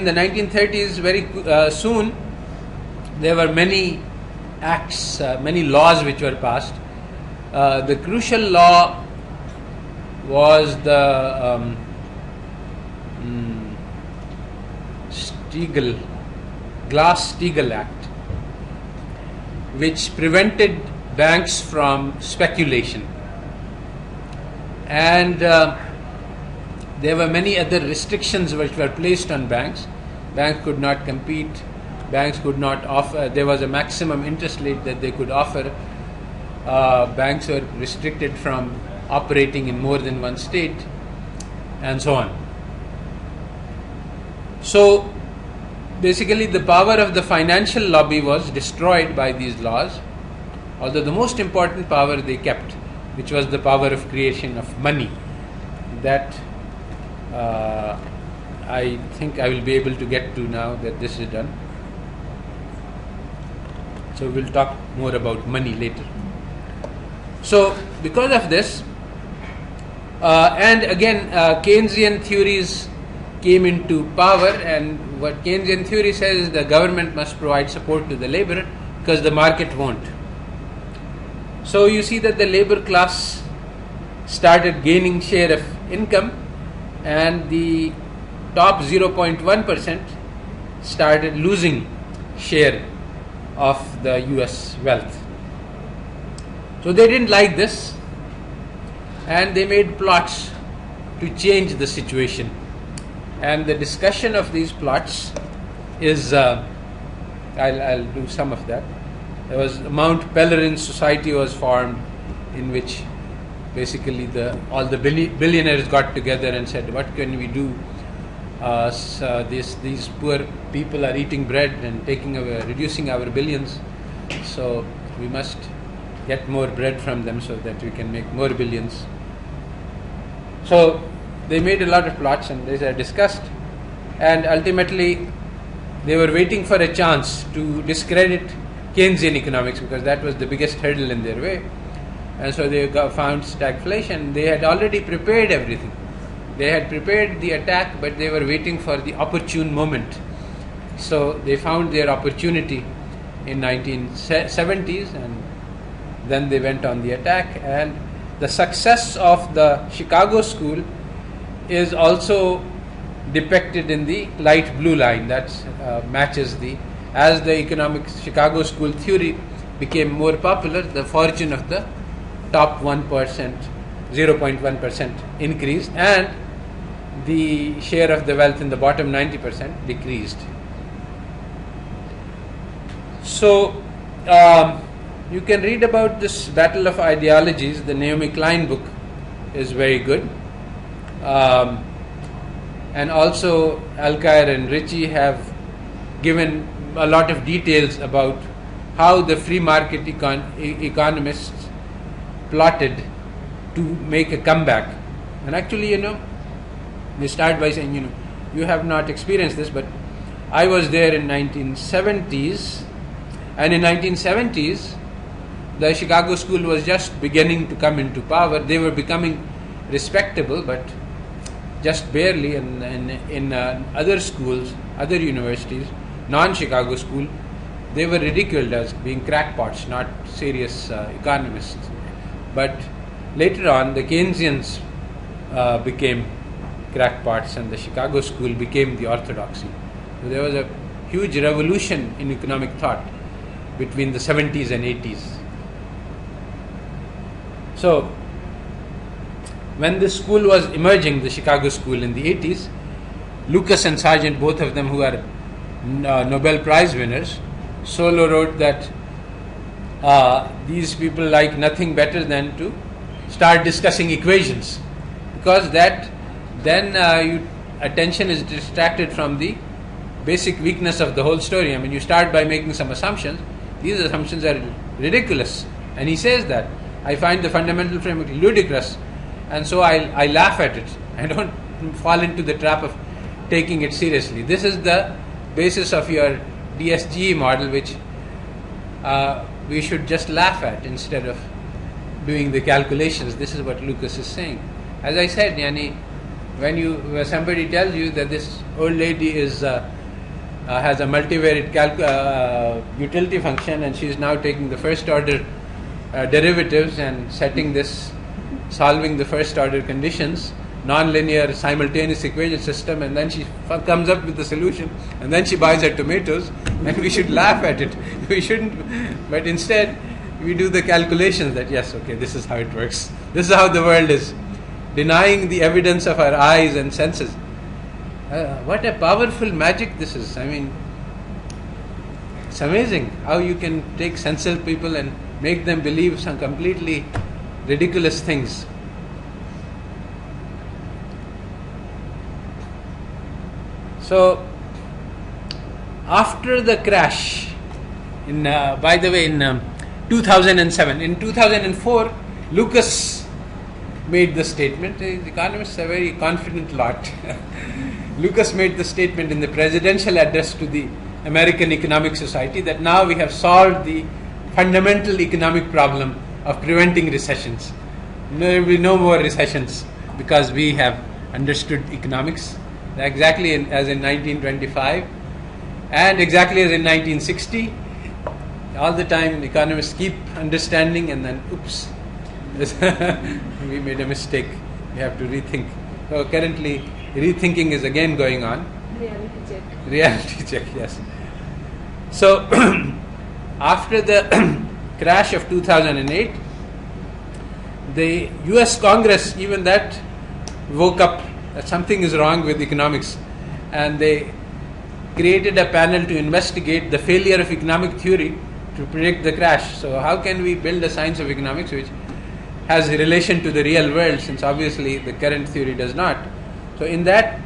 the 1930s, very soon, there were many acts, many laws which were passed. The crucial law was the Glass-Steagall Act, which prevented banks from speculation. And there were many other restrictions which were placed on banks. Banks could not compete banks could not offer, there was a maximum interest rate that they could offer. Banks were restricted from operating in more than one state, and so on. So basically the power of the financial lobby was destroyed by these laws, although the most important power they kept, which was the power of creation of money. That I think I will be able to get to now that this is done. So we'll talk more about money later. So because of this, and again Keynesian theories came into power, and what Keynesian theory says is the government must provide support to the labor because the market won't. So you see that the labor class started gaining share of income, and the top 0.1% started losing share of the US wealth. So they didn't like this, and they made plots to change the situation. And the discussion of these plots is, I'll do some of that. There was Mount Pelerin Society was formed, in which basically all the billionaires got together and said, what can we do? These poor people are eating bread and reducing our billions, so we must get more bread from them so that we can make more billions. So they made a lot of plots, and these are discussed, and ultimately they were waiting for a chance to discredit Keynesian economics, because that was the biggest hurdle in their way. And so they found stagflation. They had already prepared everything. They had prepared the attack, but they were waiting for the opportune moment. So they found their opportunity in 1970s, and then they went on the attack. And the success of the Chicago school is also depicted in the light blue line. That matches as the economics Chicago school theory became more popular, the fortune of the top 1%, 0.1% increased, and the share of the wealth in the bottom 90% decreased. So you can read about this Battle of Ideologies. The Naomi Klein book is very good. And also Alkire and Ritchie have given a lot of details about how the free market economists plotted to make a comeback. And actually, they start by saying, you have not experienced this, but I was there in 1970s, and in 1970s the Chicago school was just beginning to come into power. They were becoming respectable, but just barely. In other schools, other universities, non-Chicago school, they were ridiculed as being crackpots, not serious economists. But later on, the Keynesians became crackpots, and the Chicago school became the orthodoxy. So there was a huge revolution in economic thought between the 70s and 80s. So when this school was emerging, the Chicago school in the 80s, Lucas and Sargent, both of them who are Nobel Prize winners, Solow wrote that these people like nothing better than to start discussing equations, because then attention is distracted from the basic weakness of the whole story. I mean, you start by making some assumptions. These assumptions are ridiculous, and he says that I find the fundamental framework ludicrous, and so I laugh at it. I don't fall into the trap of taking it seriously. This is the basis of your DSGE model, which we should just laugh at instead of doing the calculations. This is what Lucas is saying. As I said, when somebody tells you that this old lady has a multivariate utility function, and she is now taking the first order derivatives and solving the first order conditions, non-linear simultaneous equation system, and then she comes up with the solution, and then she buys her tomatoes, and we should laugh at it. We shouldn't, but instead we do the calculations that yes, okay, this is how it works. This is how the world is. Denying the evidence of our eyes and senses. What a powerful magic this is. I mean, It's amazing how you can take sensible people and make them believe some completely ridiculous things. So, after the crash, by the way, in 2007, in 2004, Lucas made the statement. The economists are a very confident lot. Lucas made the statement in the presidential address to the American Economic Society that now we have solved the fundamental economic problem of preventing recessions. There will be no more recessions because we have understood economics exactly as in 1925 and exactly as in 1960. All the time economists keep understanding and then oops, we made a mistake, we have to rethink. So currently rethinking is again going on. Reality check, yes. So after the crash of 2008, the US Congress, even that, woke up that something is wrong with economics, and they created a panel to investigate the failure of economic theory to predict the crash. So how can we build a science of economics which has a relation to the real world, since obviously the current theory does not? So in that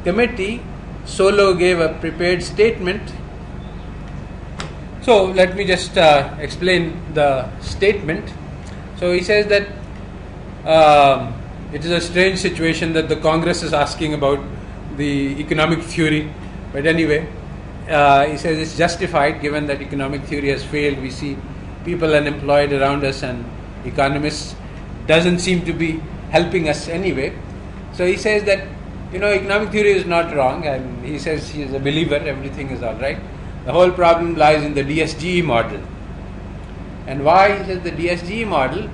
committee, Solow gave a prepared statement. So let me just explain the statement. So he says that it is a strange situation that the Congress is asking about the economic theory, but anyway, he says it's justified given that economic theory has failed. We see people unemployed around us, and economists doesn't seem to be helping us anyway. So he says that economic theory is not wrong, and he says he is a believer, everything is all right. The whole problem lies in the DSGE model. And why? He says the DSGE model,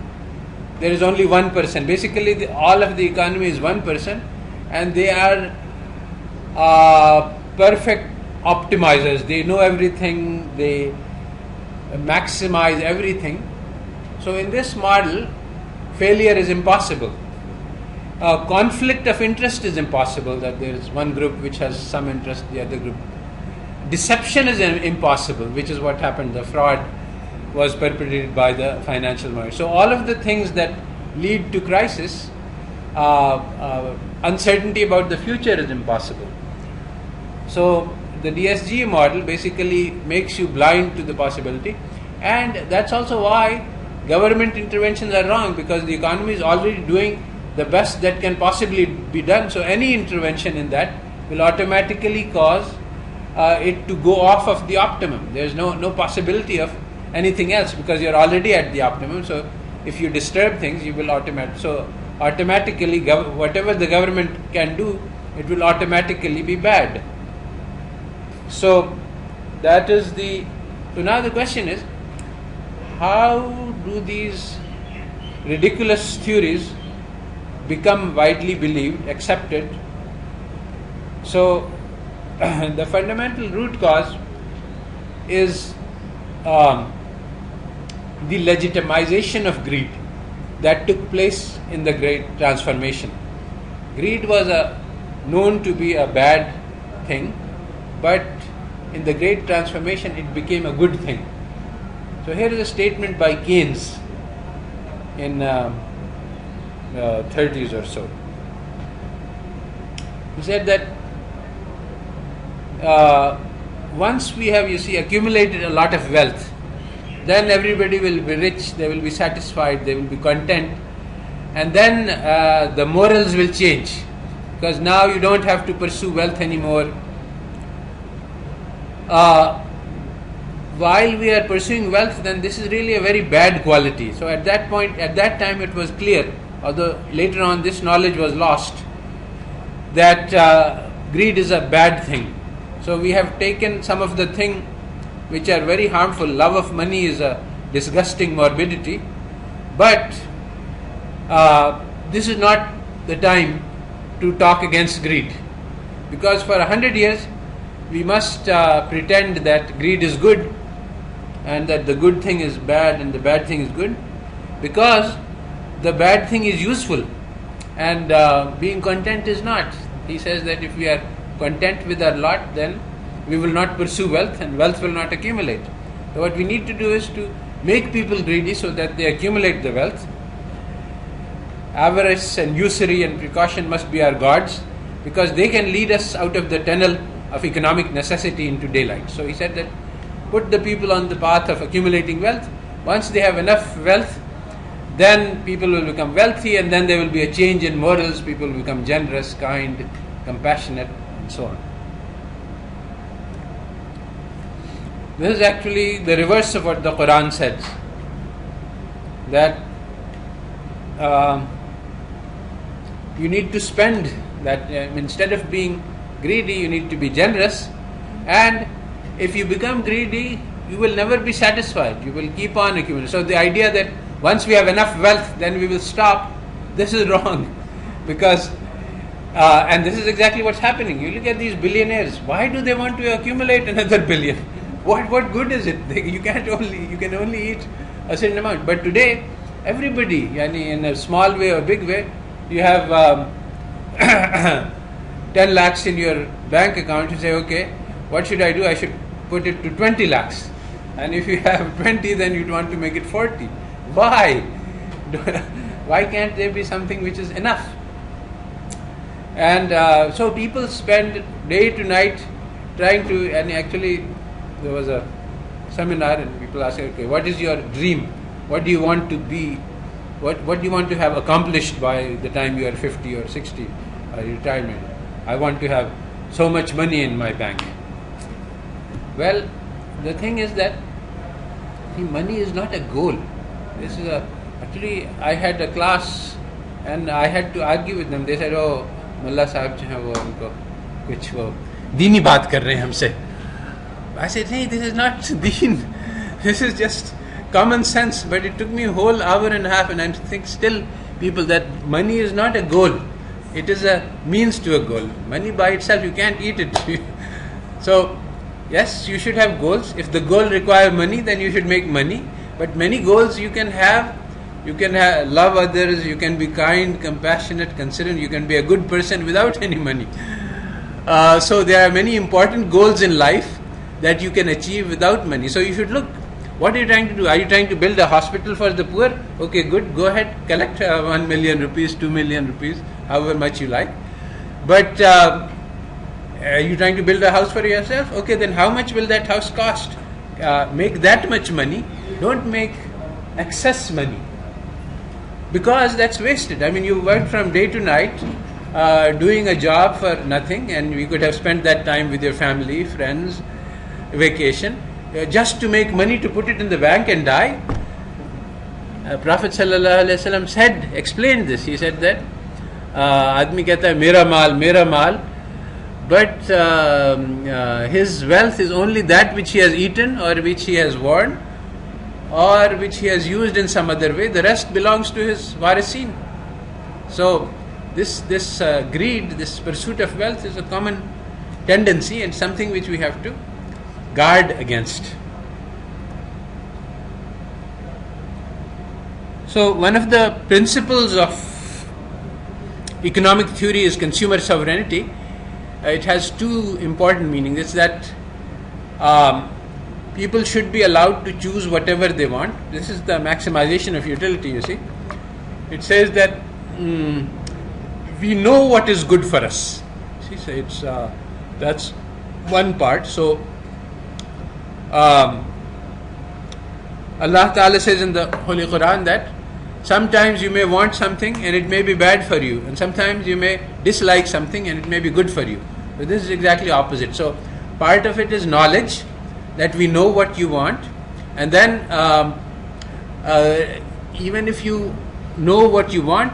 there is only one person. Basically, all of the economy is one person, and they are perfect optimizers. They know everything, they maximize everything. So in this model, failure is impossible. Conflict of interest is impossible, that there is one group which has some interest, the other group. Deception is impossible, which is what happened. The fraud was perpetrated by the financial market. So all of the things that lead to crisis, uncertainty about the future is impossible. So the DSGE model basically makes you blind to the possibility, and that's also why government interventions are wrong, because the economy is already doing the best that can possibly be done. So any intervention in that will automatically cause it to go off of the optimum. There is no possibility of anything else, because you are already at the optimum. So if you disturb things, you will automatically whatever the government can do, it will automatically be bad. So that is so now the question is, how do these ridiculous theories become widely believed, accepted? So the fundamental root cause is the legitimization of greed that took place in the Great Transformation. Greed was known to be a bad thing, but in the Great Transformation it became a good thing. So here is a statement by Keynes in 30s or so. He said that once we have, accumulated a lot of wealth, then everybody will be rich, they will be satisfied, they will be content, and then the morals will change, because now you don't have to pursue wealth anymore. While we are pursuing wealth, then this is really a very bad quality. So at that time it was clear, although later on this knowledge was lost, that greed is a bad thing. So we have taken some of the things which are very harmful. Love of money is a disgusting morbidity, but this is not the time to talk against greed, because for 100 years we must pretend that greed is good and that the good thing is bad and the bad thing is good, because the bad thing is useful and being content is not. He says that if we are content with our lot, then we will not pursue wealth and wealth will not accumulate. So what we need to do is to make people greedy so that they accumulate the wealth. Avarice and usury and precaution must be our gods, because they can lead us out of the tunnel of economic necessity into daylight. So he said that put the people on the path of accumulating wealth. Once they have enough wealth, then people will become wealthy, and then there will be a change in morals. People will become generous, kind, compassionate, and so on. This is actually the reverse of what the Quran says, that you need to spend that. Instead of being greedy, you need to be generous, and if you become greedy, you will never be satisfied. You will keep on accumulating. So the idea that once we have enough wealth, then we will stop, this is wrong, because and this is exactly what's happening. You look at these billionaires. Why do they want to accumulate another billion? What good is it? You can only eat a certain amount. But today, everybody, in a small way or big way, you have 10 lakhs in your bank account. You say, okay, what should I do? I should put it to 20 lakhs. And if you have 20, then you'd want to make it 40. Why? Why can't there be something which is enough? And so people spend day to night trying to, and actually there was a seminar and people asked, okay, what is your dream? What do you want to be? What do you want to have accomplished by the time you are 50 or 60 or retirement? I want to have so much money in my bank. Well, the thing is that money is not a goal. This is actually I had a class and I had to argue with them. They said, oh, Mullah Sahib jo hai wo unko kuch wo deeni baat kar rahe hain humse. I said, hey, this is not deen. This is just common sense. But it took me a whole hour and a half, and I think still people that money is not a goal. It is a means to a goal. Money by itself, you can't eat it. So, yes, you should have goals. If the goal requires money, then you should make money. But many goals you can have. You can love others, you can be kind, compassionate, considerate, you can be a good person without any money. So there are many important goals in life that you can achieve without money. So you should look, what are you trying to do? Are you trying to build a hospital for the poor? Okay, good, go ahead, collect 1 million rupees, 2 million rupees, however much you like. But are you trying to build a house for yourself? Okay, then how much will that house cost? Make that much money. Don't make excess money, because that's wasted. I mean, you work from day to night doing a job for nothing, and you could have spent that time with your family, friends, vacation, just to make money to put it in the bank and die. Prophet ﷺ explained this. He said that आदमी कहता है मेरा माल, but his wealth is only that which he has eaten or which he has worn or which he has used in some other way. The rest belongs to his warisin. So this greed, this pursuit of wealth is a common tendency and something which we have to guard against. So one of the principles of economic theory is consumer sovereignty. It has two important meanings. It's that people should be allowed to choose whatever they want. This is the maximization of utility, you see. It says that we know what is good for us. See, so it's that's one part. So Allah Ta'ala says in the Holy Quran that sometimes you may want something and it may be bad for you, and sometimes you may dislike something and it may be good for you. So this is exactly opposite. So part of it is knowledge, that we know what you want, and then even if you know what you want,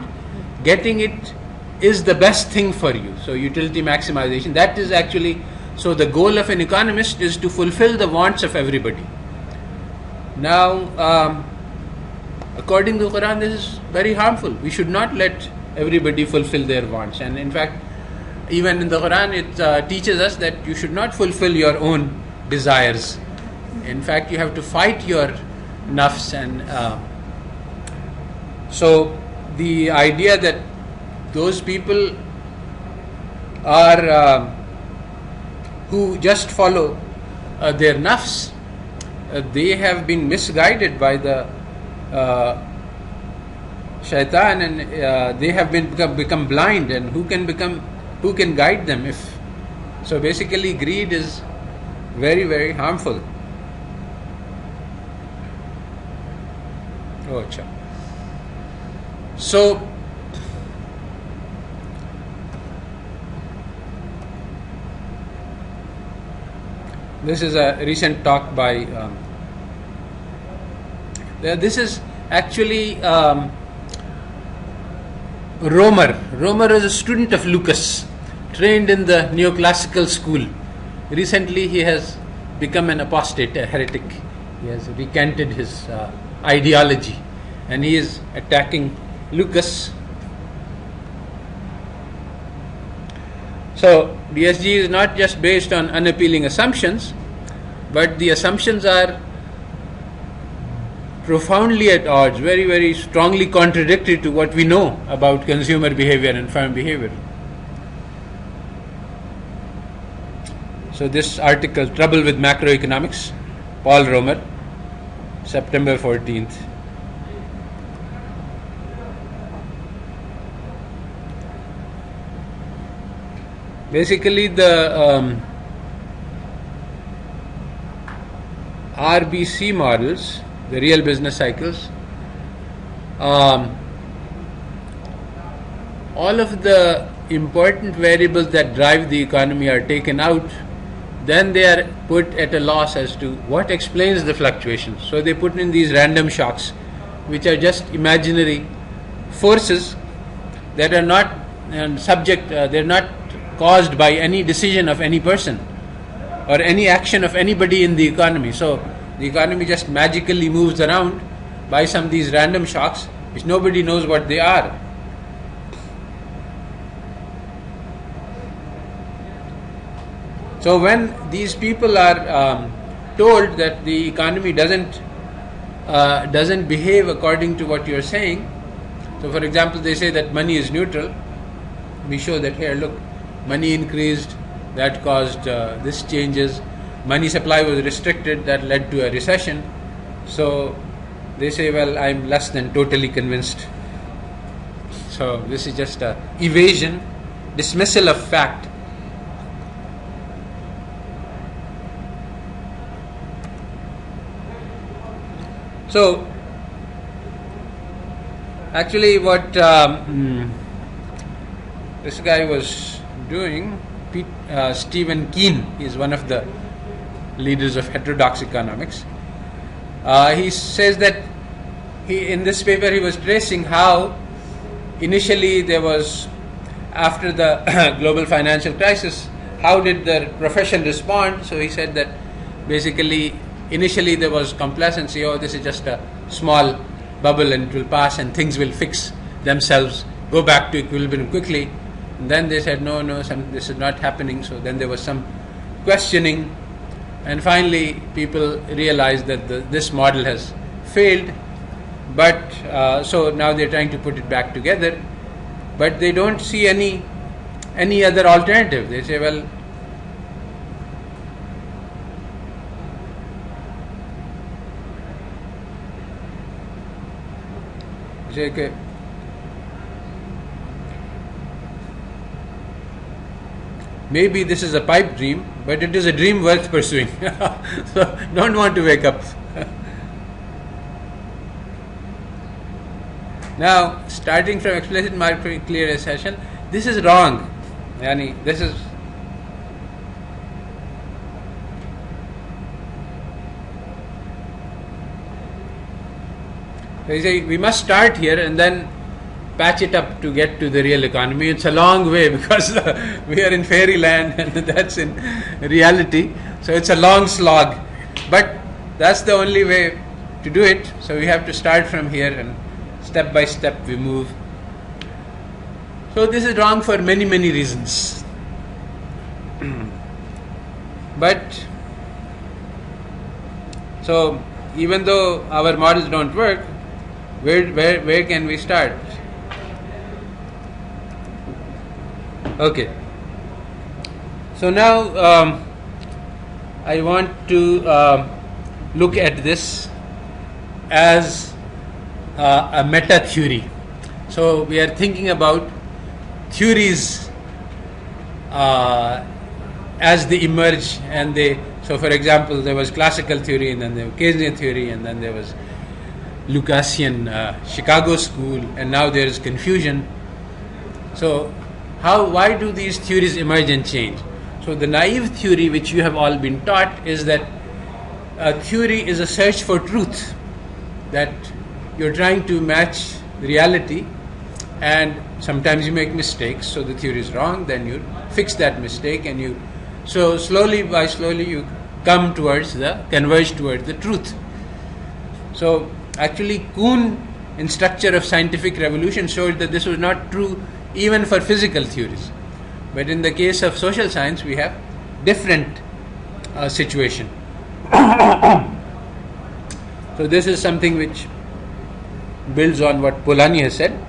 getting it is the best thing for you. So utility maximization, that is actually, so the goal of an economist is to fulfill the wants of everybody. Now according to the Quran, this is very harmful. We should not let everybody fulfill their wants, and in fact even in the Quran it teaches us that you should not fulfill your own desires. In fact, you have to fight your nafs, and so the idea that those people are who just follow their nafs, they have been misguided by the shaitan, and they have become blind. And who can guide them? If so, basically, greed is very, very harmful. Oh, acha. So, this is a recent talk by. This is actually Romer. Romer is a student of Lucas, trained in the neoclassical school. Recently, he has become an apostate, a heretic. He has recanted his ideology, and he is attacking Lucas. So, DSGE is not just based on unappealing assumptions, but the assumptions are profoundly at odds, very, very strongly contradictory to what we know about consumer behavior and firm behavior. So this article, Trouble with Macroeconomics, Paul Romer, September 14th. Basically, the RBC models, the real business cycles, all of the important variables that drive the economy are taken out. Then they are put at a loss as to what explains the fluctuations. So they put in these random shocks, which are just imaginary forces that are not they're not caused by any decision of any person or any action of anybody in the economy. So the economy just magically moves around by some of these random shocks, which nobody knows what they are. So when these people are told that the economy doesn't behave according to what you're saying, so for example, they say that money is neutral. We show that here, look, money increased, that caused this changes. Money supply was restricted, that led to a recession. So they say, well, I'm less than totally convinced. So this is just a evasion, dismissal of fact. So actually what this guy was doing, Stephen Keen is one of the leaders of heterodox economics. He says that in this paper he was tracing how initially there was, after the global financial crisis, how did the profession respond. So he said that basically initially there was complacency, oh, this is just a small bubble and it will pass and things will fix themselves, go back to equilibrium quickly. And then they said, no, this is not happening. So then there was some questioning, and finally people realized that this model has failed. But so now they're trying to put it back together, but they don't see any other alternative. They say, well, okay, maybe this is a pipe dream, but it is a dream worth pursuing. So don't want to wake up. Now, starting from explicit market clear assertion, this is wrong. Yani, this is they say we must start here and then patch it up to get to the real economy. It's a long way because we are in fairyland and that's in reality. So it's a long slog. But that's the only way to do it. So we have to start from here and step by step we move. So this is wrong for many, many reasons. But so even though our models don't work, where can we start? Okay. So now I want to look at this as a meta theory. So we are thinking about theories as they emerge, and so for example, there was classical theory, and then there was Keynesian theory, and then there was Lucasian Chicago school, and now there is confusion. So why do these theories emerge and change? So the naive theory which you have all been taught is that a theory is a search for truth, that you're trying to match reality, and sometimes you make mistakes, so the theory is wrong, then you fix that mistake, and so slowly you converge towards the truth. So actually Kuhn, in Structure of Scientific Revolution, showed that this was not true even for physical theories. But in the case of social science, we have different situation. So this is something which builds on what Polanyi has said.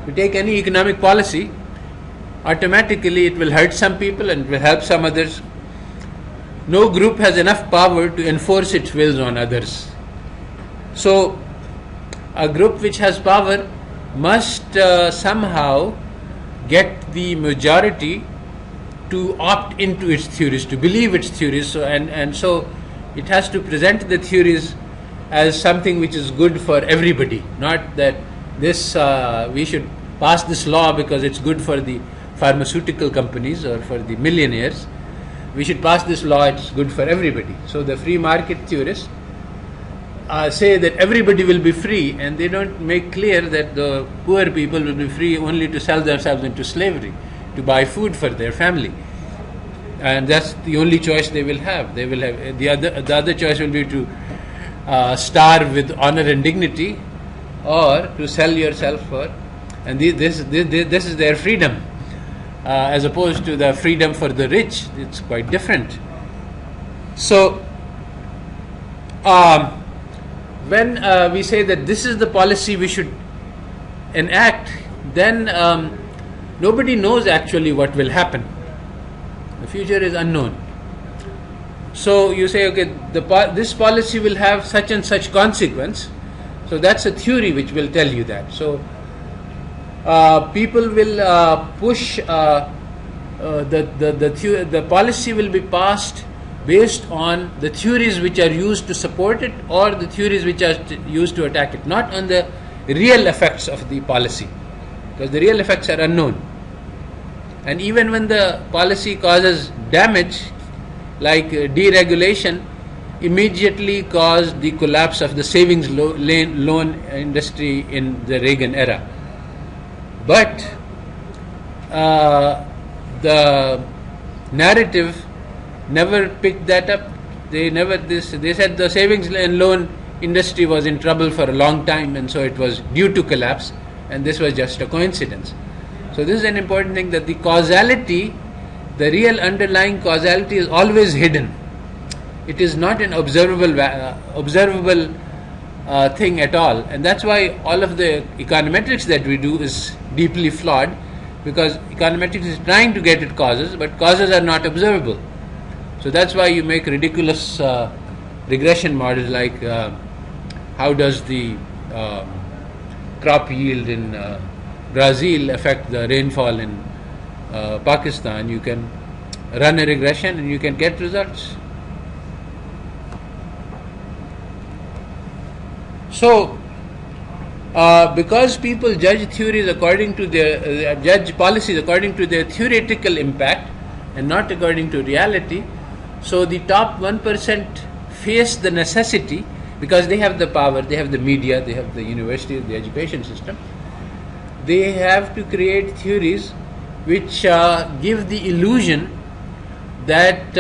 We take any economic policy, automatically it will hurt some people and it will help some others. No group has enough power to enforce its wills on others. So a group which has power must somehow get the majority to opt into its theories, to believe its theories. So and so it has to present the theories as something which is good for everybody, not that this we should pass this law because it's good for the pharmaceutical companies or for the millionaires. We should pass this law, it's good for everybody. So the free market theorists say that everybody will be free, and they don't make clear that the poor people will be free only to sell themselves into slavery, to buy food for their family, and that's the only choice they will have. They will have the other choice will be to starve with honor and dignity, or to sell yourself for, and this is their freedom, as opposed to the freedom for the rich. It's quite different. So when we say that this is the policy we should enact, then nobody knows actually what will happen. The future is unknown. So you say, okay, this policy will have such and such consequence. So that's a theory which will tell you that. So people will push the policy will be passed based on the theories which are used to support it, or the theories which are used to attack it, not on the real effects of the policy, because the real effects are unknown. And even when the policy causes damage, like deregulation, immediately caused the collapse of the savings loan industry in the Reagan era. But the narrative never picked that up. They said the savings and loan industry was in trouble for a long time, and so it was due to collapse, and this was just a coincidence. So this is an important thing, that the causality, the real underlying causality, is always hidden. It is not an observable thing at all, and that's why all of the econometrics that we do is deeply flawed, because econometrics is trying to get at causes, but causes are not observable. So that's why you make ridiculous regression models, like how does the crop yield in Brazil affect the rainfall in Pakistan. You can run a regression and you can get results. So because people judge theories according to their judge policies according to their theoretical impact and not according to reality, so the top 1% face the necessity, because they have the power, they have the media, they have the university, the education system, they have to create theories which give the illusion that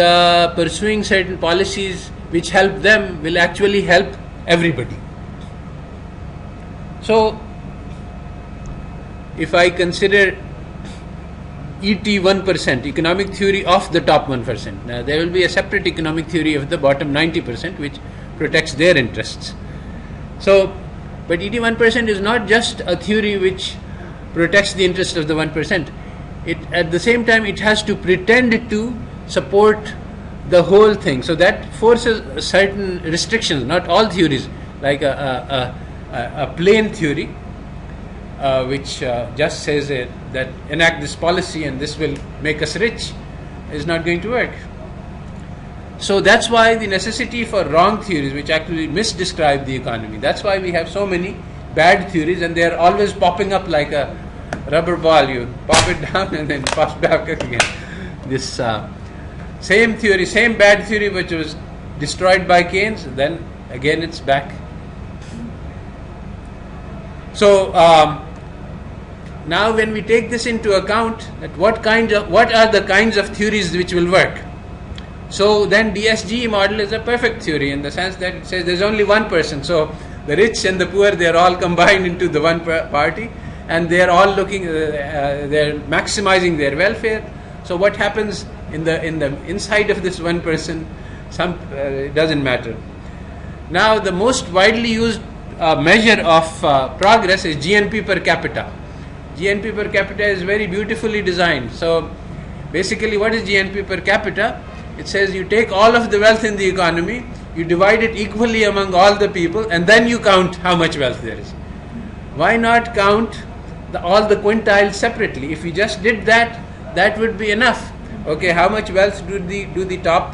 pursuing certain policies which help them will actually help everybody. So if I consider ET 1%, economic theory of the top 1%, now there will be a separate economic theory of the bottom 90%, which protects their interests. So, but ET 1% is not just a theory which protects the interests of the 1%. It, at the same time, it has to pretend to support the whole thing. So that forces certain restrictions. Not all theories, like a plain theory, which just says that enact this policy and this will make us rich, is not going to work. So that's why the necessity for wrong theories, which actually misdescribe the economy. That's why we have so many bad theories, and they are always popping up like a rubber ball. You pop it down and then pops back again. This same theory, same bad theory, which was destroyed by Keynes, then again it's back. So now when we take this into account, that what are the kinds of theories which will work? So then DSGE model is a perfect theory in the sense that it says there's only one person. So the rich and the poor, they are all combined into the one party, and they are all looking, they're maximizing their welfare. So what happens in the inside of this one person, it doesn't matter. Now the most widely used measure of progress is GNP per capita. GNP per capita is very beautifully designed. So basically, what is GNP per capita? It says you take all of the wealth in the economy, you divide it equally among all the people, and then you count how much wealth there is. Why not count all the quintiles separately? If you just did that, that would be enough. Okay, how much wealth do the top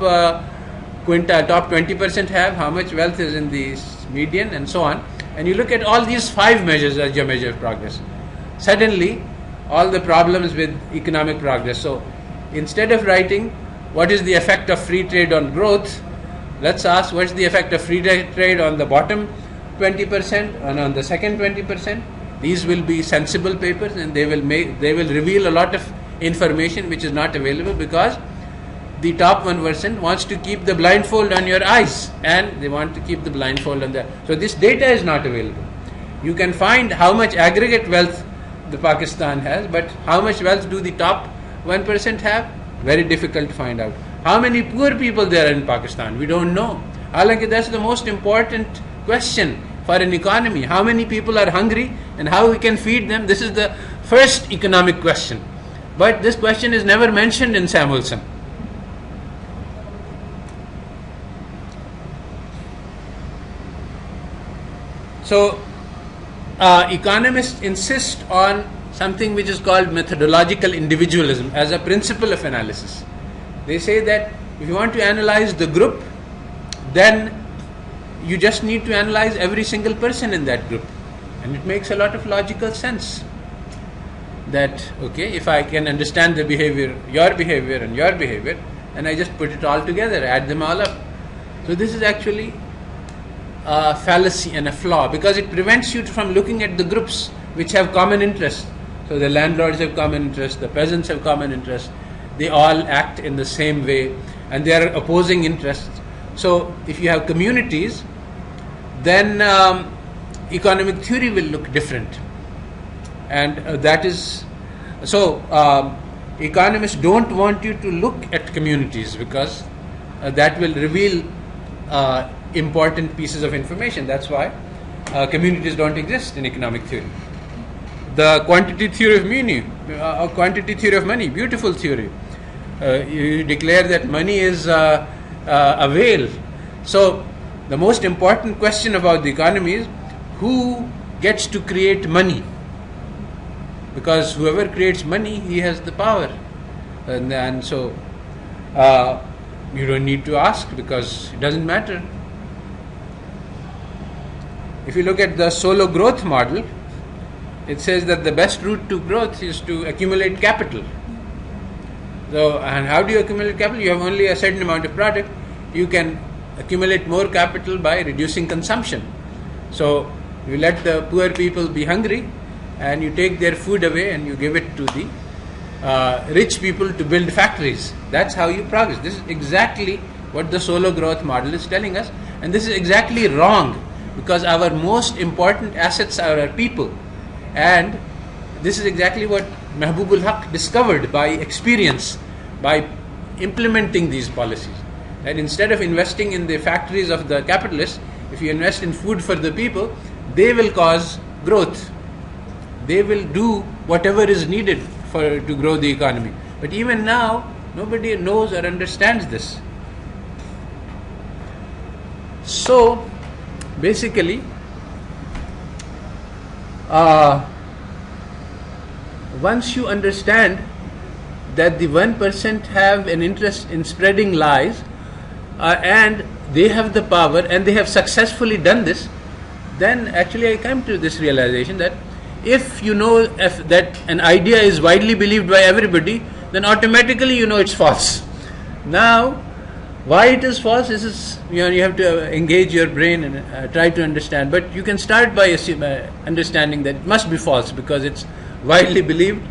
quintile, top 20% have? How much wealth is in the median, and so on? And you look at all these 5 measures as your measure of progress. Suddenly, all the problems with economic progress. So instead of writing what is the effect of free trade on growth, let's ask what's the effect of free trade on the bottom 20% and on the second 20%. These will be sensible papers, and they will reveal a lot of information which is not available because the top 1% wants to keep the blindfold on your eyes, and they want to keep the blindfold on so this data is not available. You can find how much aggregate wealth the Pakistan has, but how much wealth do the top 1% have? Very difficult to find out. How many poor people there are in Pakistan? We don't know. That's the most important question for an economy. How many people are hungry and how we can feed them? This is the first economic question. But this question is never mentioned in Samuelson. So economists insist on something which is called methodological individualism as a principle of analysis. They say that if you want to analyze the group, then you just need to analyze every single person in that group. And it makes a lot of logical sense. That, okay, if I can understand the behavior, your behavior and your behavior, and I just put it all together, add them all up. So this is actually a fallacy and a flaw, because it prevents you from looking at the groups which have common interests. So the landlords have common interests, the peasants have common interests, they all act in the same way, and they are opposing interests. So if you have communities, then economic theory will look different. And that is, so economists don't want you to look at communities, because that will reveal important pieces of information. That's why communities don't exist in economic theory. The quantity theory of money, beautiful theory. You declare that money is a whale. So the most important question about the economy is who gets to create money, because whoever creates money, he has the power, and so you don't need to ask, because it doesn't matter. If you look at the Solow growth model, it says that the best route to growth is to accumulate capital. So, and how do you accumulate capital? You have only a certain amount of product. You can accumulate more capital by reducing consumption. So you let the poor people be hungry, and you take their food away and you give it to the rich people to build factories. That's how you progress. This is exactly what the Solow growth model is telling us, and this is exactly wrong, because our most important assets are our people. And this is exactly what Mahbubul Haq discovered by experience, by implementing these policies. That instead of investing in the factories of the capitalists, if you invest in food for the people, they will cause growth. They will do whatever is needed to grow the economy. But even now, nobody knows or understands this. So basically, once you understand that the 1% have an interest in spreading lies, and they have the power and they have successfully done this, then actually I come to this realization that if you know that an idea is widely believed by everybody, then automatically you know it's false. Now, why it is false is you have to engage your brain and try to understand. But you can start by understanding that it must be false because it's widely believed.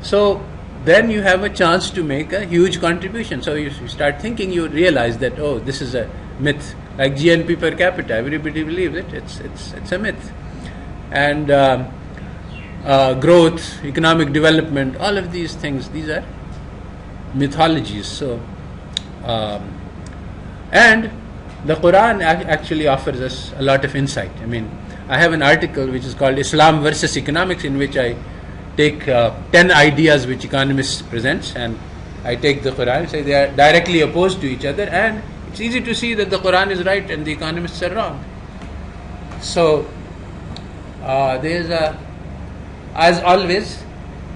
So then you have a chance to make a huge contribution. So you start thinking, you realize that, oh, this is a myth. Like GNP per capita, everybody believes it. It's a myth. And growth, economic development, all of these things, these are mythologies. So, and the Quran actually offers us a lot of insight. I mean, I have an article which is called Islam versus Economics, in which I take 10 ideas which economists present, and I take the Quran and say they are directly opposed to each other, and it's easy to see that the Quran is right and the economists are wrong. So there's as always,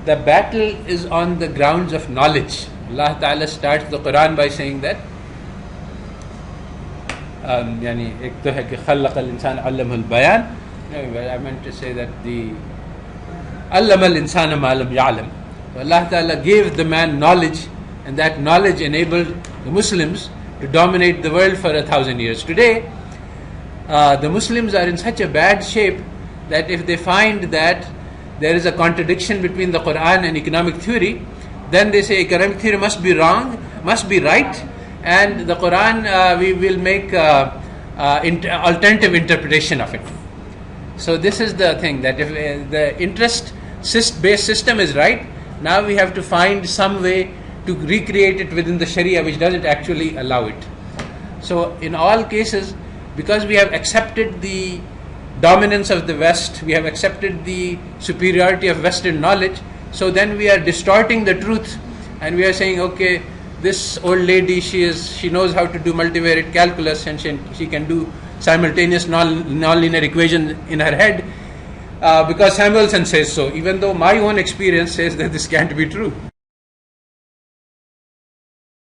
the battle is on the grounds of knowledge. Allah Ta'ala starts the Quran by saying that يعني एक तो है कि خلق الإنسان علمه البيان. I meant to say that the علم الإنسان ما لم يعلم. So Allah Ta'ala gave the man knowledge, and that knowledge enabled the Muslims to dominate the world for 1,000 years. Today, the Muslims are in such a bad shape that if they find that there is a contradiction between the Quran and economic theory, then they say economic theory must be wrong, must be right, and the Quran we will make alternative interpretation of it. So this is the thing, that if the interest-based system is right, now we have to find some way to recreate it within the Sharia, which doesn't actually allow it. So in all cases, because we have accepted the dominance of the West, we have accepted the superiority of Western knowledge, so then we are distorting the truth, and we are saying, okay, this old lady, she knows how to do multivariate calculus, and she can do simultaneous nonlinear equation in her head because Samuelson says so, even though my own experience says that this can't be true.